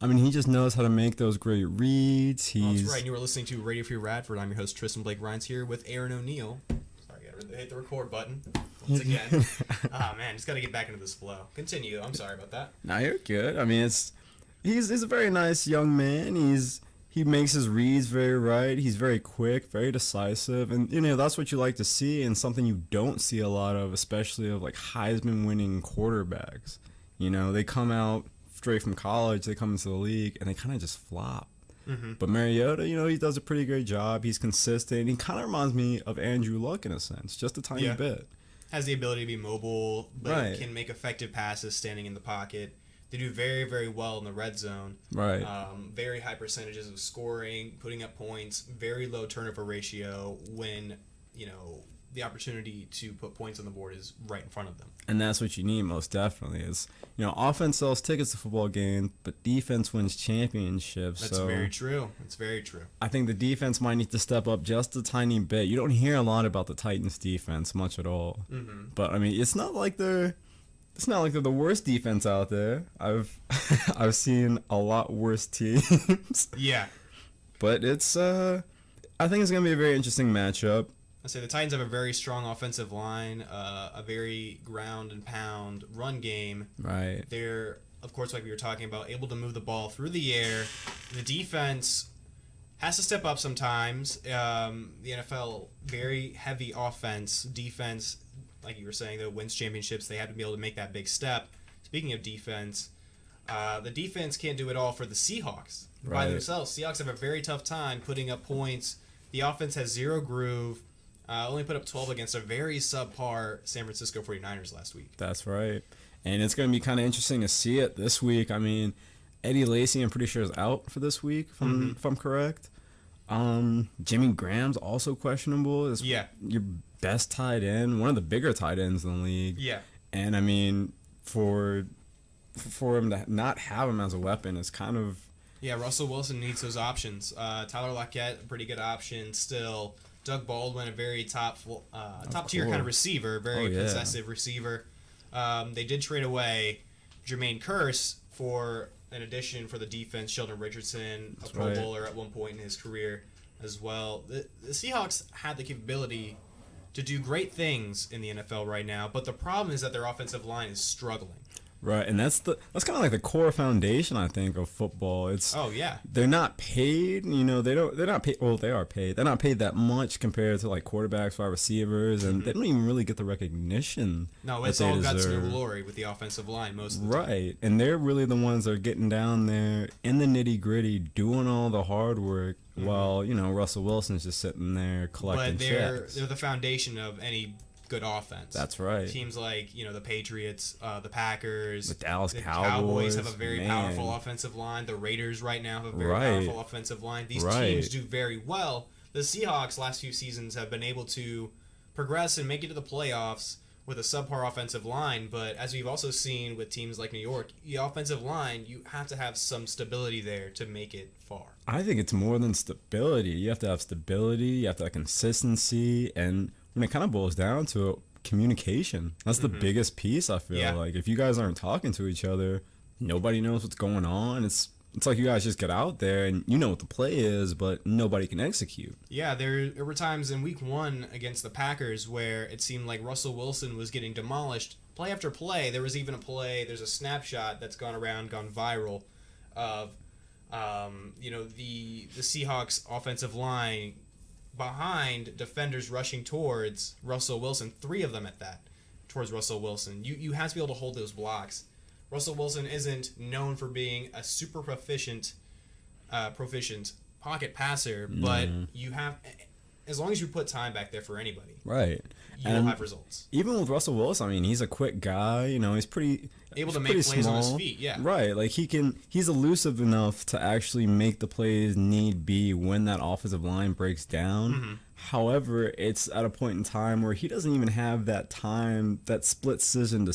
I mean, he just knows how to make those great reads. That's right. You were listening to Radio Free Radford. I'm your host, Tristan Blake Rines, here with Aaron O'Neill. Sorry, I gotta hit the record button once again. Oh, man, just got to get back into this flow. Continue. I'm sorry about that. No, you're good. I mean, he's a very nice young man. He makes his reads very right. He's very quick, very decisive, and that's what you like to see, and something you don't see a lot of, especially of like Heisman-winning quarterbacks. They come out straight from college, they come into the league, and they kind of just flop. Mm-hmm. But Mariota, he does a pretty great job. He's consistent. He kind of reminds me of Andrew Luck in a sense, just a tiny bit. Has the ability to be mobile, but can make effective passes standing in the pocket. They do very, very well in the red zone. Right. Very high percentages of scoring, putting up points, very low turnover ratio when, the opportunity to put points on the board is right in front of them. And that's what you need most definitely is, offense sells tickets to football games, but defense wins championships. That's very true. It's very true. I think the defense might need to step up just a tiny bit. You don't hear a lot about the Titans defense much at all. Mm-hmm. But, I mean, it's not like they're the worst defense out there. I've seen a lot worse teams. Yeah. But it's I think it's going to be a very interesting matchup. I say the Titans have a very strong offensive line, a very ground and pound run game. Right. They're, of course, like we were talking about, able to move the ball through the air. The defense has to step up sometimes. The NFL, very heavy offense. Defense, like you were saying, that wins championships. They have to be able to make that big step. Speaking of defense, the defense can't do it all for the Seahawks by themselves. Seahawks have a very tough time putting up points. The offense has zero groove. Only put up 12 against a very subpar San Francisco 49ers last week. That's right. And it's going to be kind of interesting to see it this week. I mean, Eddie Lacy, I'm pretty sure, is out for this week, if I'm correct. Jimmy Graham's also questionable. Is your best tight end, one of the bigger tight ends in the league. Yeah. And, I mean, for him to not have him as a weapon is kind of... Yeah, Russell Wilson needs those options. Tyler Lockett, a pretty good option still. Doug Baldwin, a very top tier kind of receiver, very possessive receiver. They did trade away Jermaine Kearse for an addition for the defense. Sheldon Richardson, a Pro Bowler at one point in his career as well. The Seahawks had the capability to do great things in the NFL right now, but the problem is that their offensive line is struggling. Right, and that's kind of like the core foundation, I think, of football. They're not paid, they're not paid. Well, they are paid. They're not paid that much compared to like quarterbacks, wide receivers, and they don't even really get the recognition. No, it's all guts and glory with the offensive line most of the time. Right, and they're really the ones that are getting down there in the nitty gritty, doing all the hard work, while Russell Wilson's just sitting there collecting checks. They're the foundation of any good offense. That's right. Teams like the Patriots, the Packers, the Dallas Cowboys have a very powerful offensive line. The Raiders right now have a very powerful offensive line. These teams do very well. The Seahawks last few seasons have been able to progress and make it to the playoffs with a subpar offensive line, but as we've also seen with teams like New York, the offensive line, you have to have some stability there to make it far. I think it's more than stability. You have to have stability, you have to have consistency, and when it kind of boils down to it, communication. That's the biggest piece, I feel like. If you guys aren't talking to each other, nobody knows what's going on. It's like you guys just get out there and you know what the play is, but nobody can execute. Yeah, there were times in week 1 against the Packers where it seemed like Russell Wilson was getting demolished. Play after play, there was even there's a snapshot that's gone viral of, the Seahawks offensive line behind defenders rushing towards Russell Wilson, 3 of them at that, towards Russell Wilson. You have to be able to hold those blocks. Russell Wilson isn't known for being a super proficient pocket passer, but you have, as long as you put time back there for anybody, right, you'll have results. Even with Russell Wilson, I mean, he's a quick guy. He's pretty able to make plays on his feet. Yeah, right. Like he's elusive enough to actually make the plays need be when that offensive line breaks down. Mm-hmm. However, it's at a point in time where he doesn't even have that time, that split decision to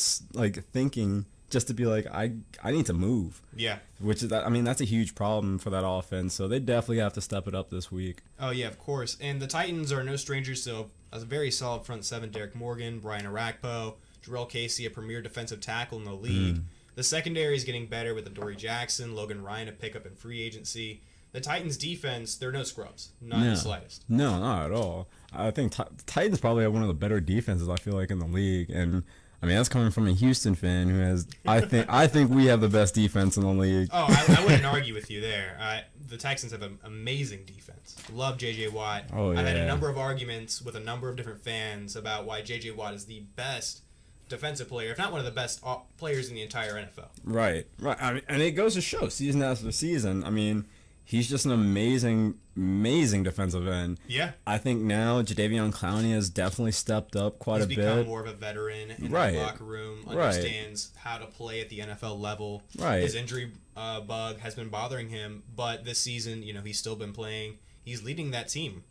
thinking. Just to be like, I need to move. Yeah. Which is, that's a huge problem for that offense. So they definitely have to step it up this week. Oh, yeah, of course. And the Titans are no strangers to a very solid front seven. Derek Morgan, Brian Arakpo, Jarrell Casey, a premier defensive tackle in the league. The secondary is getting better with Adoree Jackson, Logan Ryan, a pickup in free agency. The Titans' defense, they're no scrubs. Not in the slightest. No, not at all. I think Titans probably have one of the better defenses, I feel like, in the league. And, I mean, that's coming from a Houston fan who has, I think we have the best defense in the league. Oh, I wouldn't argue with you there. The Texans have an amazing defense. Love J.J. Watt. Oh, yeah. I've had a number of arguments with a number of different fans about why J.J. Watt is the best defensive player, if not one of the best players in the entire NFL. Right. I mean, and it goes to show, season after season, I mean, he's just an amazing defensive end. Yeah. I think now Jadeveon Clowney has definitely stepped up quite a bit. He's become more of a veteran in the locker room, understands how to play at the NFL level. Right. His injury bug has been bothering him, but this season, he's still been playing. He's leading that team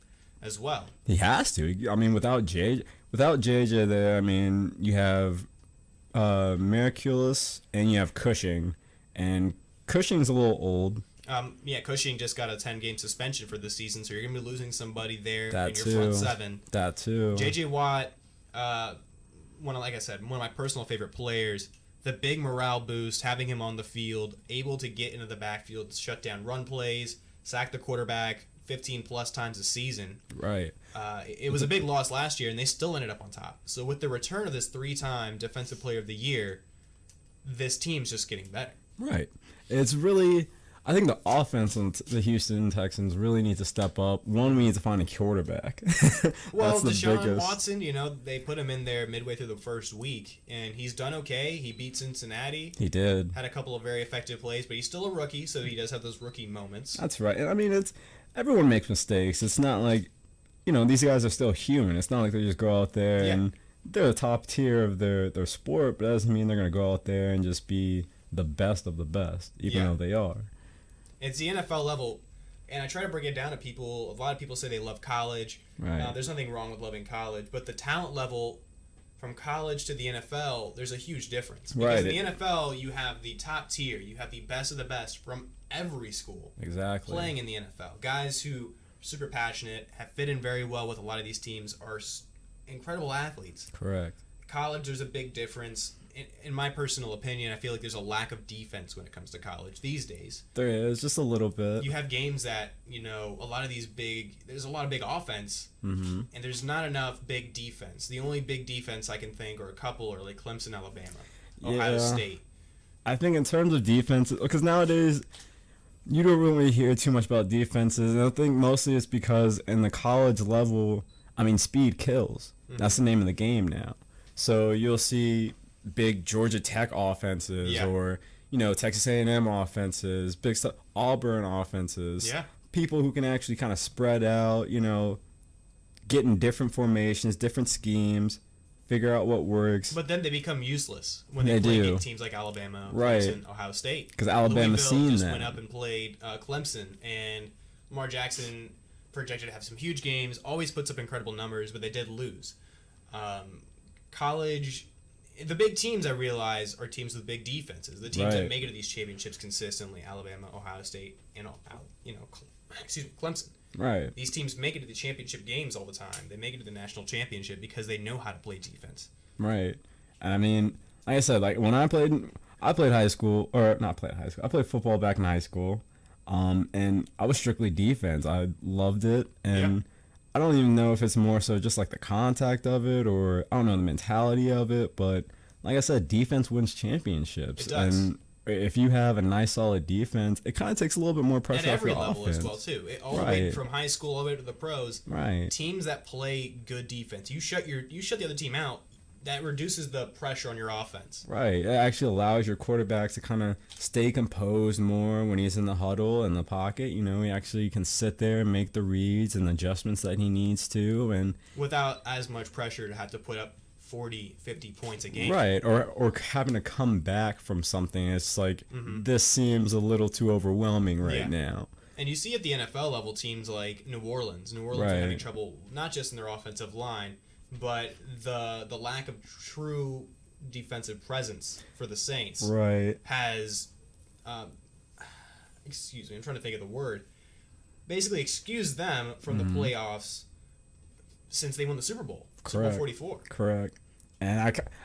as well. He has to. I mean, without JJ there, I mean, you have Miraculous and you have Cushing, and Cushing's a little old. Cushing just got a 10-game suspension for this season, so you're going to be losing somebody there That in your too. front seven. That too. J.J. Watt, like I said, one of my personal favorite players. The big morale boost, having him on the field, able to get into the backfield, shut down run plays, sack the quarterback 15-plus times a season. Right. It was a big loss last year, and they still ended up on top. So with the return of this 3-time Defensive Player of the Year, this team's just getting better. Right. It's really... I think the offense on the Houston Texans really need to step up. One, we need to find a quarterback. Well, That's the Deshaun biggest. Watson, they put him in there midway through the first week, and he's done okay. He beat Cincinnati. He did. Had a couple of very effective plays, but he's still a rookie, so he does have those rookie moments. That's right. I mean, everyone makes mistakes. It's not like, these guys are still human. It's not like they just go out there and they're the top tier of their sport, but that doesn't mean they're going to go out there and just be the best of the best, even though they are. It's the NFL level, and I try to break it down to people. A lot of people say they love college. Right. There's nothing wrong with loving college, but the talent level from college to the NFL, there's a huge difference. Because in the NFL, you have the top tier. You have the best of the best from every school playing in the NFL. Guys who are super passionate, have fit in very well with a lot of these teams, are incredible athletes. Correct. College, there's a big difference. In my personal opinion, I feel like there's a lack of defense when it comes to college these days. There is, just a little bit. You have games that, there's a lot of big offense, and there's not enough big defense. The only big defense I can think, or a couple, are like Clemson, Alabama, Ohio State. I think in terms of defense, because nowadays you don't really hear too much about defenses, and I think mostly it's because in the college level, speed kills. That's the name of the game now. So you'll see big Georgia Tech offenses or, Texas A&M offenses, big stuff, Auburn offenses. Yeah. People who can actually kind of spread out, get in different formations, different schemes, figure out what works. But then they become useless when they play big teams like Alabama, Clemson, Ohio State. Because Alabama's seen just that. went up and played Clemson, and Lamar Jackson projected to have some huge games, always puts up incredible numbers, but they did lose. College... The big teams, I realize, are teams with big defenses. The teams that make it to these championships consistently, Alabama, Ohio State, and Clemson. Right. These teams make it to the championship games all the time. They make it to the national championship because they know how to play defense. Right. Like I said, when I played high school, or not played high school. I played football back in high school, and I was strictly defense. I loved it, and I don't even know if it's more so just like the contact of it, or I don't know the mentality of it, but like I said, defense wins championships. It does. And if you have a nice solid defense, it kind of takes a little bit more pressure off your offense. At every level as well too. All the way from high school all the way to the pros. Right. Teams that play good defense, you shut the other team out. That reduces the pressure on your offense. Right. It actually allows your quarterback to kind of stay composed more when he's in the huddle, in the pocket. He actually can sit there and make the reads and adjustments that he needs to. And without as much pressure to have to put up 40, 50 points a game. Right. Or having to come back from something. It's like, this seems a little too overwhelming now. And you see at the NFL level teams like New Orleans. New Orleans are having trouble not just in their offensive line, but the lack of true defensive presence for the Saints has, excuse me, I'm trying to think of the word, basically excused them from the playoffs since they won the Super Bowl. Super Bowl 44. Correct. And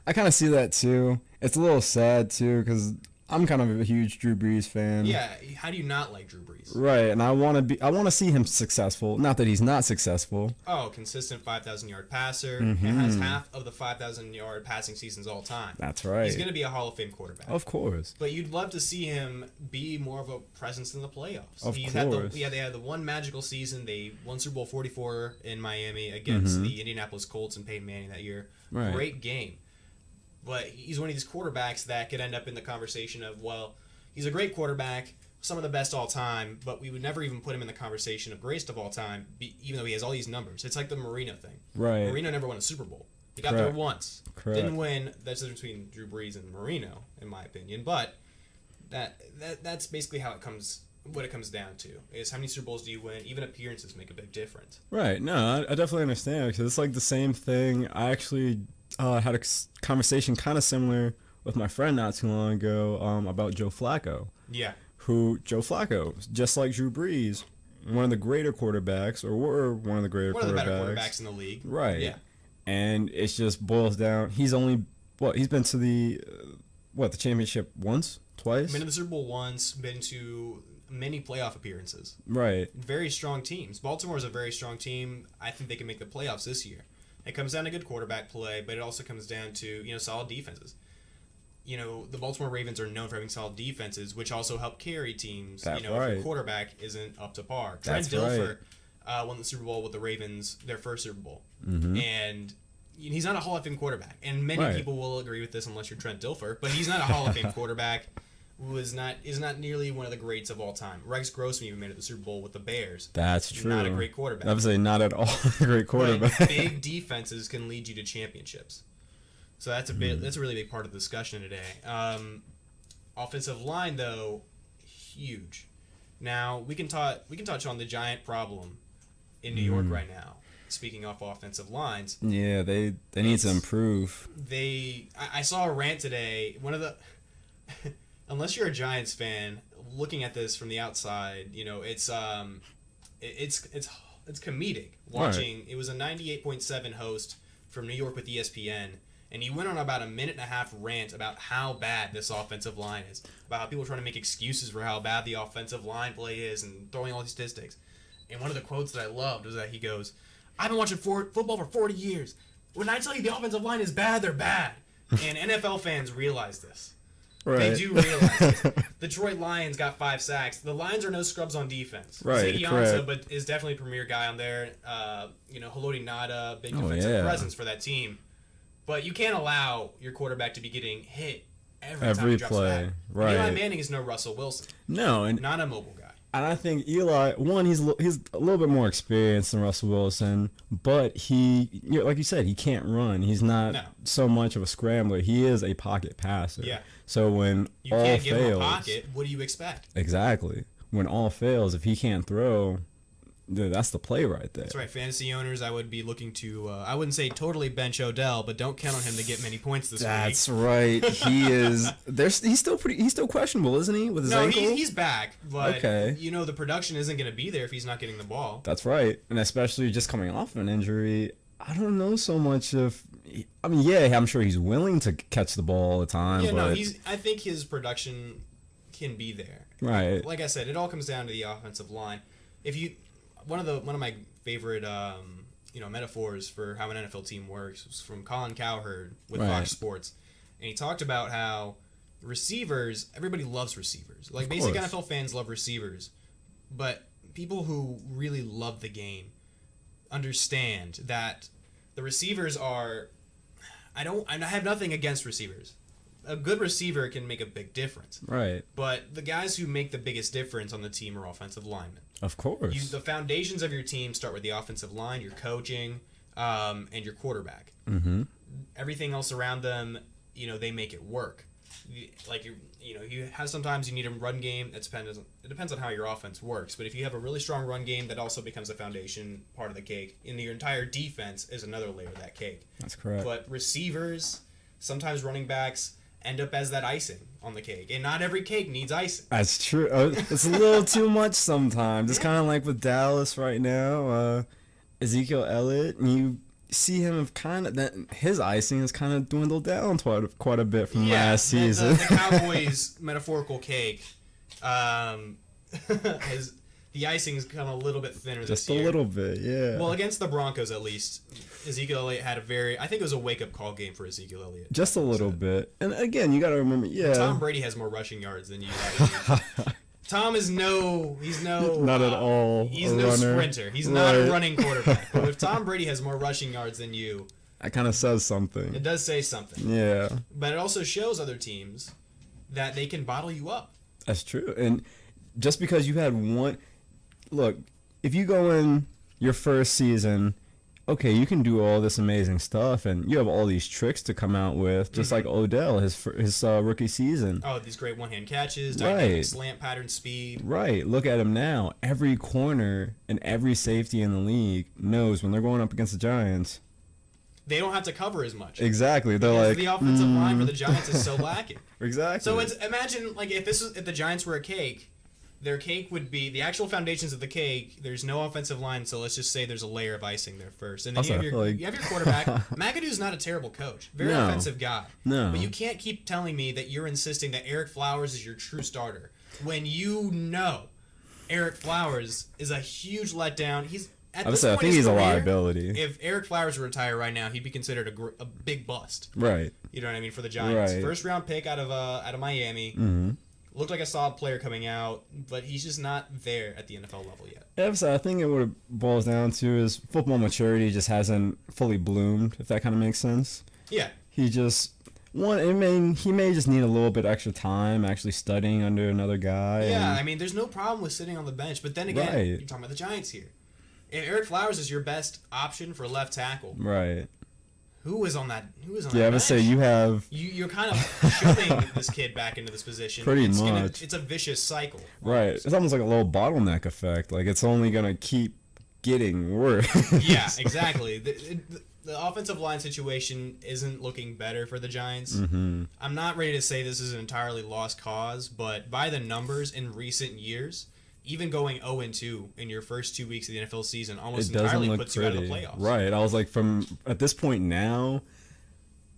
I kind of see that too. It's a little sad too because I'm kind of a huge Drew Brees fan. Yeah, how do you not like Drew Brees? Right, and I want to see him successful. Not that he's not successful. Oh, consistent 5,000-yard passer. Mm-hmm. And has half of the 5,000-yard passing seasons all time. That's right. He's going to be a Hall of Fame quarterback. Of course. But you'd love to see him be more of a presence in the playoffs. Of course. They had the one magical season. They won Super Bowl 44 in Miami against the Indianapolis Colts and Peyton Manning that year. Right. Great game. But he's one of these quarterbacks that could end up in the conversation of, well, he's a great quarterback, some of the best all time, but we would never even put him in the conversation of greatest of all time, even though he has all these numbers. It's like the Marino thing. Right. Marino never won a Super Bowl. He got Correct. there once. Correct. Didn't win. That's the difference between Drew Brees and Marino, in my opinion. But that's basically how it comes. What it comes down to is how many Super Bowls do you win? Even appearances make a big difference. Right. No, I definitely understand because it's like the same thing. I actually had a conversation kind of similar with my friend not too long ago about Joe Flacco. Yeah. Joe Flacco, just like Drew Brees, one of the greater quarterbacks, or were one of the greater One of the better quarterbacks. quarterbacks in the league. Right. Yeah. And it just boils down. He's only he's been to the the championship once, twice. Been to the Super Bowl once. Been to many playoff appearances. Right. Very strong teams. Baltimore is a very strong team. I think they can make the playoffs this year. It comes down to good quarterback play, but it also comes down to solid defenses. The Baltimore Ravens are known for having solid defenses, which also help carry teams. That's If right. your quarterback isn't up to par. That's Trent Dilfer won the Super Bowl with the Ravens, their first Super Bowl, and he's not a Hall of Fame quarterback. And many people will agree with this, unless you're Trent Dilfer. But he's not a Hall of Fame quarterback. Is not nearly one of the greats of all time. Rex Grossman even made it to the Super Bowl with the Bears. That's true. Not a great quarterback. I would say not at all a great quarterback. But big defenses can lead you to championships. So that's that's a really big part of the discussion today. Offensive line, though, huge. Now we can touch on the giant problem in New York right now. Speaking of offensive lines, Yeah, they need to improve. I saw a rant today. One of the unless you're a Giants fan, looking at this from the outside, it's comedic watching. Right. It was a 98.7 host from New York with ESPN, and he went on about a minute and a half rant about how bad this offensive line is, about how people are trying to make excuses for how bad the offensive line play is, and throwing all these statistics. And one of the quotes that I loved was that he goes, "I've been watching football for 40 years. When I tell you the offensive line is bad, they're bad." And NFL fans realize this. Right. They do realize it. The Detroit Lions got 5 sacks. The Lions are no scrubs on defense. Right, Ziggy Ansah, but is definitely a premier guy on there. Haloti Ngata, big defensive presence for that team. But you can't allow your quarterback to be getting hit every time he drops play. back. Right. Eli Manning is no Russell Wilson. No, and not a mobile guy. And I think Eli, he's a little bit more experienced than Russell Wilson, but like you said, he can't run. He's not so much of a scrambler. He is a pocket passer. Yeah. So when you all can't fails, give him a pocket, what do you expect? Exactly. When all fails, if he can't throw, that's the play right there. That's right. Fantasy owners, I would be looking to, I wouldn't say totally bench Odell, but don't count on him to get many points this week. That's right. He is. He's still questionable, isn't he? With his ankle? No, he's back. But okay. The production isn't going to be there if he's not getting the ball. That's right, and especially just coming off an injury. I don't know so much if. I mean, yeah, I'm sure he's willing to catch the ball all the time. Yeah, but I think his production can be there. Right. Like I said, it all comes down to the offensive line. One of my favorite metaphors for how an NFL team works was from Colin Cowherd with Fox Sports, and he talked about how everybody loves receivers. Like basic NFL fans love receivers, but people who really love the game understand that the receivers are. I have nothing against receivers. A good receiver can make a big difference. Right. But the guys who make the biggest difference on the team are offensive linemen. Of course. The foundations of your team start with the offensive line, your coaching, and your quarterback. Mm-hmm. Everything else around them, they make it work. Sometimes you need a run game. It depends on how your offense works. But if you have a really strong run game, that also becomes a foundation part of the cake. And your entire defense is another layer of that cake. That's correct. But receivers, sometimes running backs, end up as that icing on the cake. And not every cake needs icing. That's true. It's a little too much sometimes. It's kind of like with Dallas right now. Ezekiel Elliott, see him kind of that his icing has kind of dwindled down quite a bit from last season. The Cowboys' metaphorical cake, has the icing's come a little bit thinner Just this year. a little bit, yeah. Well, against the Broncos, at least, Ezekiel Elliott had I think it was a wake-up call game for Ezekiel Elliott. Just a little bit. And again, you got to remember, Tom Brady has more rushing yards than you. Tom is he's not at all. He's no sprinter. He's not a running quarterback. But if Tom Brady has more rushing yards than you, that kind of says something. It does say something. Yeah. But it also shows other teams that they can bottle you up. That's true. And just because you had one, look, if you go in your first season, okay, you can do all this amazing stuff, and you have all these tricks to come out with, just like Odell, his rookie season. Oh, these great one-hand catches, dynamic slant pattern speed. Right. Look at him now. Every corner and every safety in the league knows when they're going up against the Giants, they don't have to cover as much. Exactly. They're because like the offensive line for the Giants is so lacking. Exactly. So imagine like if the Giants were a cake. Their cake would be the actual foundations of the cake. There's no offensive line, so let's just say there's a layer of icing there first. And then you have your quarterback. McAdoo's not a terrible coach. Very offensive guy. No. But you can't keep telling me that you're insisting that Eric Flowers is your true starter when you know Eric Flowers is a huge letdown. He's at this point I think he's a liability. If Eric Flowers were to retire right now, he'd be considered a big bust. Right. You know what I mean for the Giants. Right. First round pick out of Miami. Mm-hmm. Looked like a solid player coming out, but he's just not there at the NFL level yet. Yeah, so I think what it boils down to is football maturity just hasn't fully bloomed, if that kind of makes sense. Yeah. He just he may just need a little bit extra time actually studying under another guy. Yeah, I mean, there's no problem with sitting on the bench, but then again, you're talking about the Giants here. If Eric Flowers is your best option for left tackle, right? Who is on that? Yeah, I would say you have. You're kind of shoving this kid back into this position. Pretty much. It's a vicious cycle. Right. It's almost like a little bottleneck effect. Like it's only gonna keep getting worse. Yeah, exactly. The offensive line situation isn't looking better for the Giants. Mm-hmm. I'm not ready to say this is an entirely lost cause, but by the numbers in recent years, even going 0-2 in your first 2 weeks of the NFL season almost entirely puts you out of the playoffs. Right. I was like, at this point now,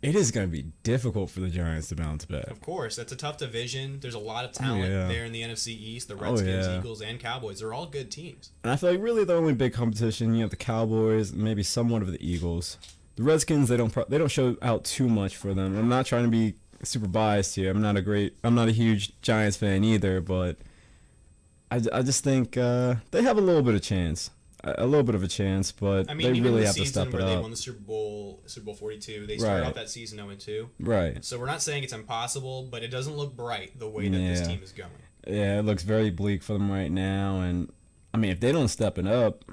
it is going to be difficult for the Giants to bounce back. Of course. That's a tough division. There's a lot of talent there in the NFC East. The Redskins, Eagles, and Cowboys. They're all good teams. And I feel like really the only big competition, you have the Cowboys, maybe somewhat of the Eagles. The Redskins, they don't show out too much for them. I'm not trying to be super biased here. I'm not a huge Giants fan either, but I just think they have a little bit of chance. A little bit of a chance, but they really have to step it up. They won the Super Bowl 42. They started off that season 0-2. Right. So we're not saying it's impossible, but it doesn't look bright the way that this team is going. Yeah, it looks very bleak for them right now, and I mean, if they don't step it up,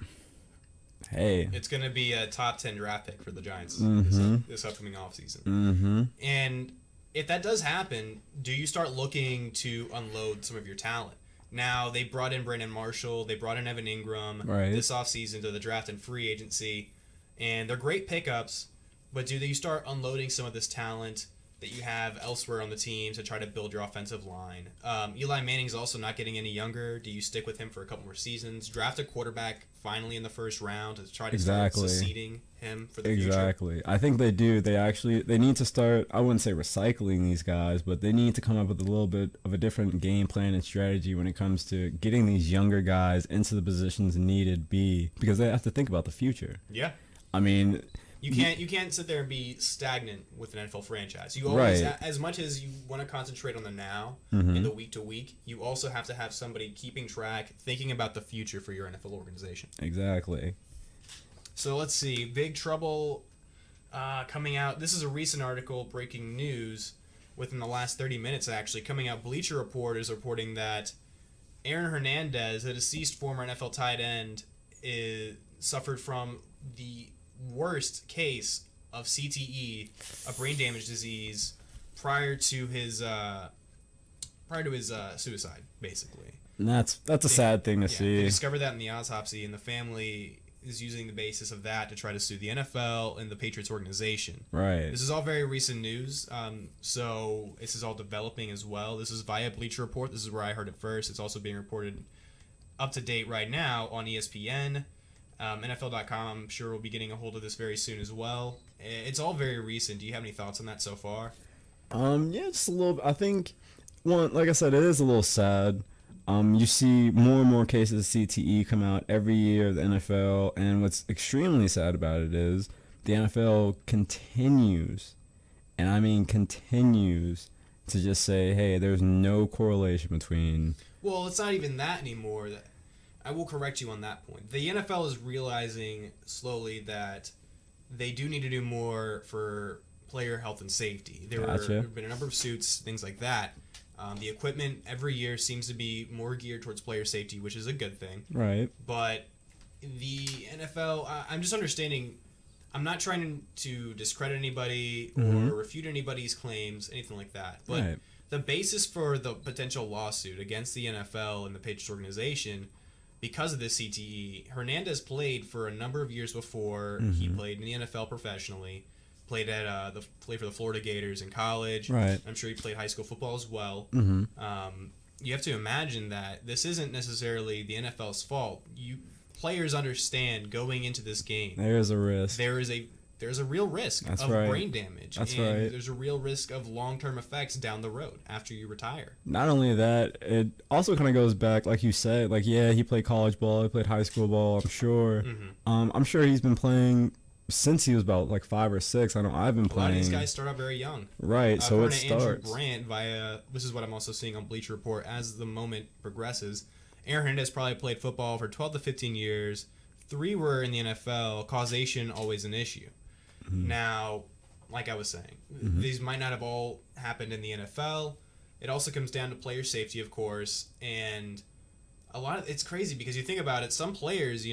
hey, it's going to be a top 10 draft pick for the Giants this upcoming offseason. Mm-hmm. And if that does happen, do you start looking to unload some of your talent? Now, they brought in Brandon Marshall. They brought in Evan Ingram this offseason to the draft and free agency. And they're great pickups, but do you start unloading some of this talent that you have elsewhere on the team to try to build your offensive line? Eli Manning's also not getting any younger. Do you stick with him for a couple more seasons? Draft a quarterback finally in the first round to try to start succeeding him for the future? Exactly. I think they do. They need to start, I wouldn't say recycling these guys, but they need to come up with a little bit of a different game plan and strategy when it comes to getting these younger guys into the positions needed because they have to think about the future. Yeah. I mean, you can't sit there and be stagnant with an NFL franchise. You always, as much as you want to concentrate on the now and the week to week, you also have to have somebody keeping track, thinking about the future for your NFL organization. Exactly. So let's see, big trouble coming out. This is a recent article, breaking news within the last 30 minutes actually coming out. Bleacher Report is reporting that Aaron Hernandez, a deceased former NFL tight end, suffered from the worst case of CTE, a brain damage disease, prior to his suicide, basically. And that's a sad thing to see. They discovered that in the autopsy, and the family is using the basis of that to try to sue the NFL and the Patriots organization. Right. This is all very recent news, so this is all developing as well. This is via Bleacher Report. This is where I heard it first. It's also being reported up to date right now on ESPN. NFL.com, I'm sure, will be getting a hold of this very soon as well. It's all very recent. Do you have any thoughts on that so far? Yeah, just a little. I think one, like I said, it is a little sad. You see more and more cases of CTE come out every year of the NFL, and what's extremely sad about it is the NFL continues, and I mean continues, to just say, hey, there's no correlation between. Well, it's not even that anymore. I will correct you on that point. The NFL is realizing slowly that they do need to do more for player health and safety. There have been a number of suits, things like that. The equipment every year seems to be more geared towards player safety, which is a good thing. Right. But the NFL, I'm just understanding, I'm not trying to discredit anybody or refute anybody's claims, anything like that. But the basis for the potential lawsuit against the NFL and the Patriots organization, because of this CTE, Hernandez played for a number of years before. He played in the NFL professionally. Played for the Florida Gators in college. Right. I'm sure he played high school football as well. Mm-hmm. You have to imagine that this isn't necessarily the NFL's fault. Players understand going into this game. There is a risk. There's a real risk of brain damage. That's and right. There's a real risk of long-term effects down the road after you retire. Not only that, it also kind of goes back, like you said, like, yeah, he played college ball, he played high school ball, I'm sure. I'm sure he's been playing since he was about like 5 or 6. I know I've been playing. A lot of these guys start out very young. Right, so it starts. Andrew Brandt this is what I'm also seeing on Bleacher Report as the moment progresses. Aaron Hernandez probably played football for 12 to 15 years. 3 were in the NFL. Causation always an issue. Now, like I was saying, these might not have all happened in the NFL. It also comes down to player safety, of course, and it's crazy because you think about it. Some players,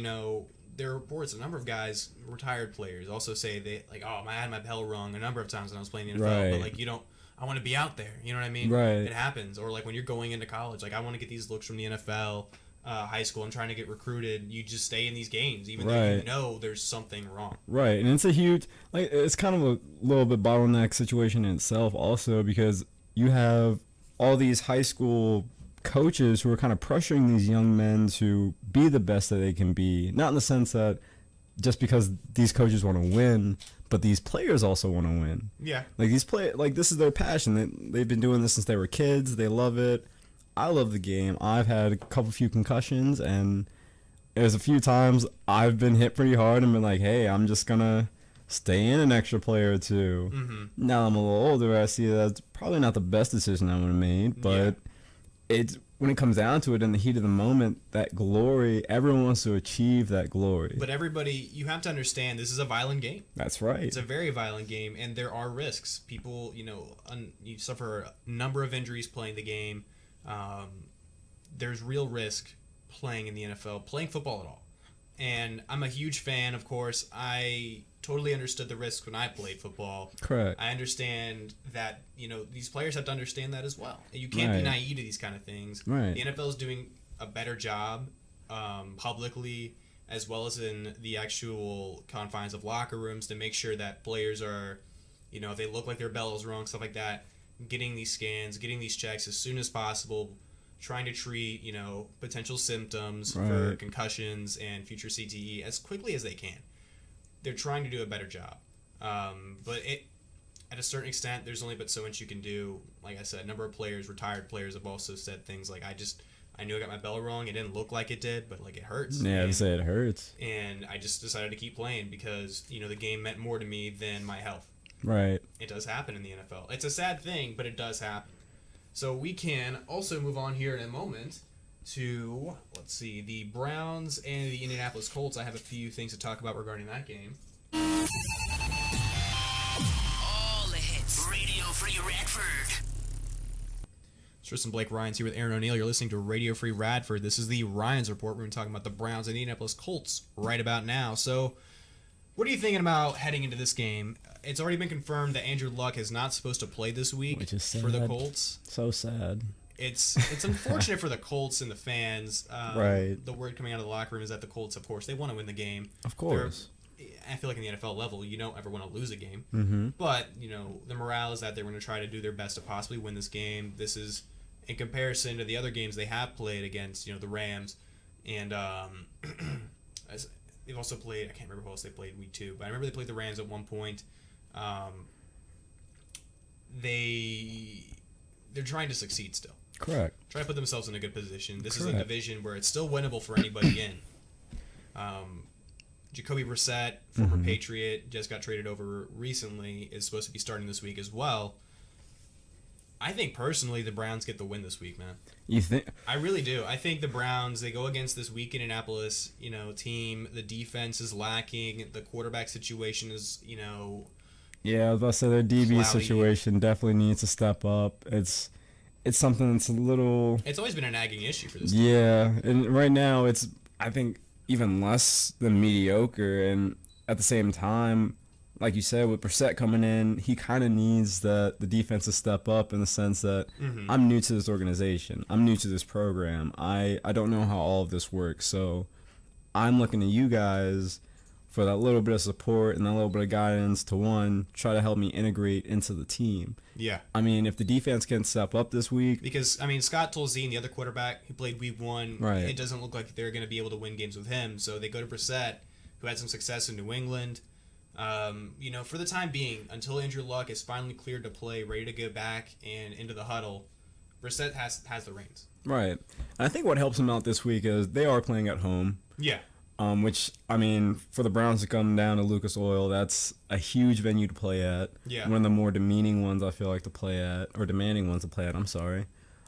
there are reports, a number of guys, retired players, also say I had my bell rung a number of times when I was playing the NFL, but I want to be out there, you know what I mean? Right. It happens. Or when you're going into college, I want to get these looks from the NFL, high school, I'm trying to get recruited. You just stay in these games, even though you know there's something wrong. Right, and it's a huge, it's kind of a little bit bottleneck situation in itself also, because you have all these high school coaches who are kind of pressuring these young men to be the best that they can be. Not in the sense that just because these coaches want to win, but these players also want to win. Yeah. This is their passion. They've been doing this since they were kids. They love it. I love the game. I've had a few concussions, and there's a few times I've been hit pretty hard and been like, hey, I'm just going to stay in an extra play or two. Now I'm a little older. I see that's probably not the best decision I would have made, but it's when it comes down to it, in the heat of the moment, that glory, everyone wants to achieve that glory. But you have to understand, this is a violent game. That's right. It's a very violent game, and there are risks. People, you suffer a number of injuries playing the game. There's real risk playing in the NFL, playing football at all. And I'm a huge fan, of course. I totally understood the risks when I played football. Correct. I understand that, these players have to understand that as well. You can't be naive to these kind of things. Right. The NFL is doing a better job publicly as well as in the actual confines of locker rooms to make sure that players are, if they look like their bell is wrong, stuff like that, getting these scans, getting these checks as soon as possible, trying to treat, potential symptoms for concussions and future CTE as quickly as they can. They're trying to do a better job. But at a certain extent, there's only but so much you can do. Like I said, a number of players, retired players, have also said things like, I knew I got my bell wrong. It didn't look like it did, but it hurts. Yeah, I say it hurts. And I just decided to keep playing because, the game meant more to me than my health. Right. It does happen in the NFL. It's a sad thing, but it does happen. So we can also move on here in a moment to, the Browns and the Indianapolis Colts. I have a few things to talk about regarding that game. All the hits. Radio Free Radford. Tristan Blake Rines here with Aaron O'Neill. You're listening to Radio Free Radford. This is the Rines Report. We're going to be talking about the Browns and the Indianapolis Colts right about now. So, what are you thinking about heading into this game? It's already been confirmed that Andrew Luck is not supposed to play this week, which is sad. For the Colts. So sad. It's unfortunate for the Colts and the fans. Right. The word coming out of the locker room is that the Colts, of course, they want to win the game. Of course. I feel like in the NFL level, you don't ever want to lose a game. But, the morale is that they're going to try to do their best to possibly win this game. This is, in comparison to the other games they have played against, the Rams and they've also played. I can't remember who else they played week 2, but I remember they played the Rams at one point. They're trying to succeed still. Correct. Try to put themselves in a good position. This is Correct. a division where it's still winnable for anybody in. Jacoby Brissett, former Patriot, just got traded over recently, is supposed to be starting this week as well. I think personally the Browns get the win this week, man. You think? I really do. I think the Browns, they go against this weak Indianapolis, team. The defense is lacking. The quarterback situation is, Yeah, I was about to say their DB cloudy. situation definitely needs to step up. It's something that's a little. It's always been a nagging issue for this team. Yeah, and right now it's, I think, even less than mediocre. And at the same time, like you said, with Brissett coming in, he kind of needs the defense to step up in the sense that I'm new to this organization. I'm new to this program. I don't know how all of this works. So I'm looking to you guys for that little bit of support and that little bit of guidance to, try to help me integrate into the team. Yeah. I mean, if the defense can step up this week. Because, Scott Tolzien, the other quarterback who played week 1, Right. It doesn't look like they're going to be able to win games with him. So they go to Brissett, who had some success in New England. For the time being, until Andrew Luck is finally cleared to play, ready to go back and into the huddle, Brissett has the reins. Right. And I think what helps them out this week is they are playing at home. Yeah. Which, for the Browns to come down to Lucas Oil, that's a huge venue to play at. Yeah. One of the more demeaning ones I feel like to play at, or demanding ones to play at, I'm sorry.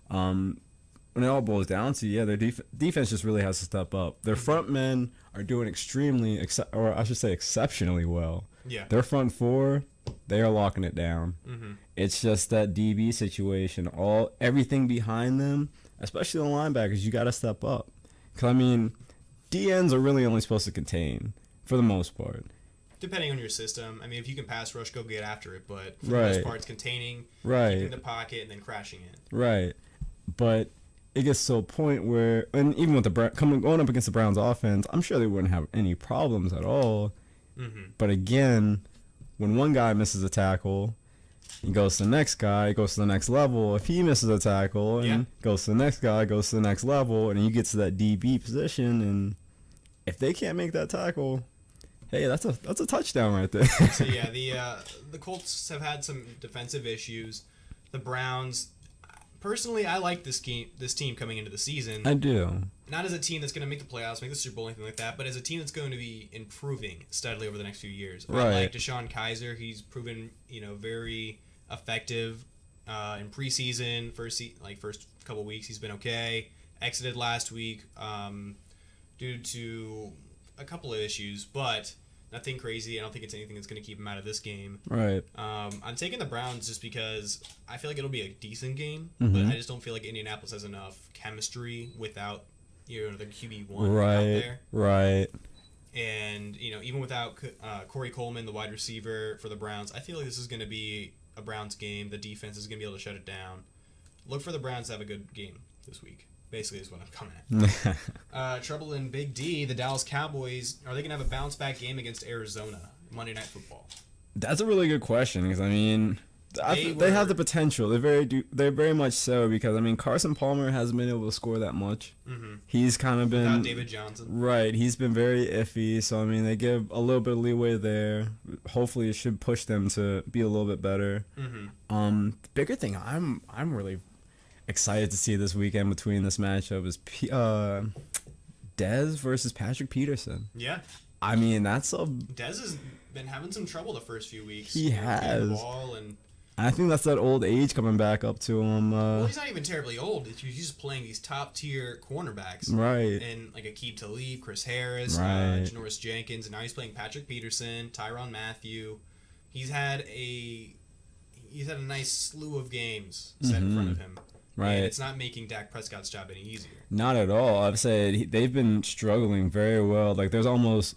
When it all boils down to, their defense just really has to step up. Their front men are doing exceptionally well. Yeah. Their front four, they are locking it down. Mm-hmm. It's just that DB situation. Everything behind them, especially the linebackers, you got to step up. Because, DNs are really only supposed to contain, for the most part. Depending on your system. If you can pass rush, go get after it. But for the Right. most part, it's containing, Right. keeping the pocket, and then crashing in. Right. But it gets to a point where, and even with going up against the Browns offense, I'm sure they wouldn't have any problems at all. Mm-hmm. But again, when one guy misses a tackle, he goes to the next guy, goes to the next level. If he misses a tackle and goes to the next guy, goes to the next level, and you get to that DB position, and if they can't make that tackle, hey, that's a touchdown right there. So yeah, the Colts have had some defensive issues. The Browns, personally, I like this team coming into the season. I do. Not as a team that's going to make the playoffs, make the Super Bowl, anything like that, but as a team that's going to be improving steadily over the next few years. Right. I like Deshaun Kaiser. He's proven, very effective in preseason. First couple weeks, he's been okay. Exited last week due to a couple of issues, but nothing crazy. I don't think it's anything that's going to keep him out of this game. Right. I'm taking the Browns just because I feel like it'll be a decent game, Mm-hmm. but I just don't feel like Indianapolis has enough chemistry without the QB1 out Right. there. Right. And even without Corey Coleman, the wide receiver for the Browns, I feel like this is going to be a Browns game. The defense is going to be able to shut it down. Look for the Browns to have a good game this week. Basically, is what I'm coming at. Trouble in Big D. The Dallas Cowboys, are they going to have a bounce back game against Arizona Monday Night Football? That's a really good question because they have the potential. They're very much so because Carson Palmer hasn't been able to score that much. Mm-hmm. He's kind of been Without David Johnson. Right. He's been very iffy. So they give a little bit of leeway there. Hopefully, it should push them to be a little bit better. Mm-hmm. The bigger thing I'm really excited to see this weekend between this matchup is Dez versus Patrick Peterson. Yeah. That's Dez has been having some trouble the first few weeks. He getting has. the ball and I think that's that old age coming back up to him. well, he's not even terribly old. He's just playing these top tier cornerbacks. Right. And like Aqib Talib, Chris Harris, Right. Janoris Jenkins, and now he's playing Patrick Peterson, Tyrann Mathieu. He's had a nice slew of games set in front of him. Right. And it's not making Dak Prescott's job any easier. Not at all. I've said they've been struggling very well. Like there's almost,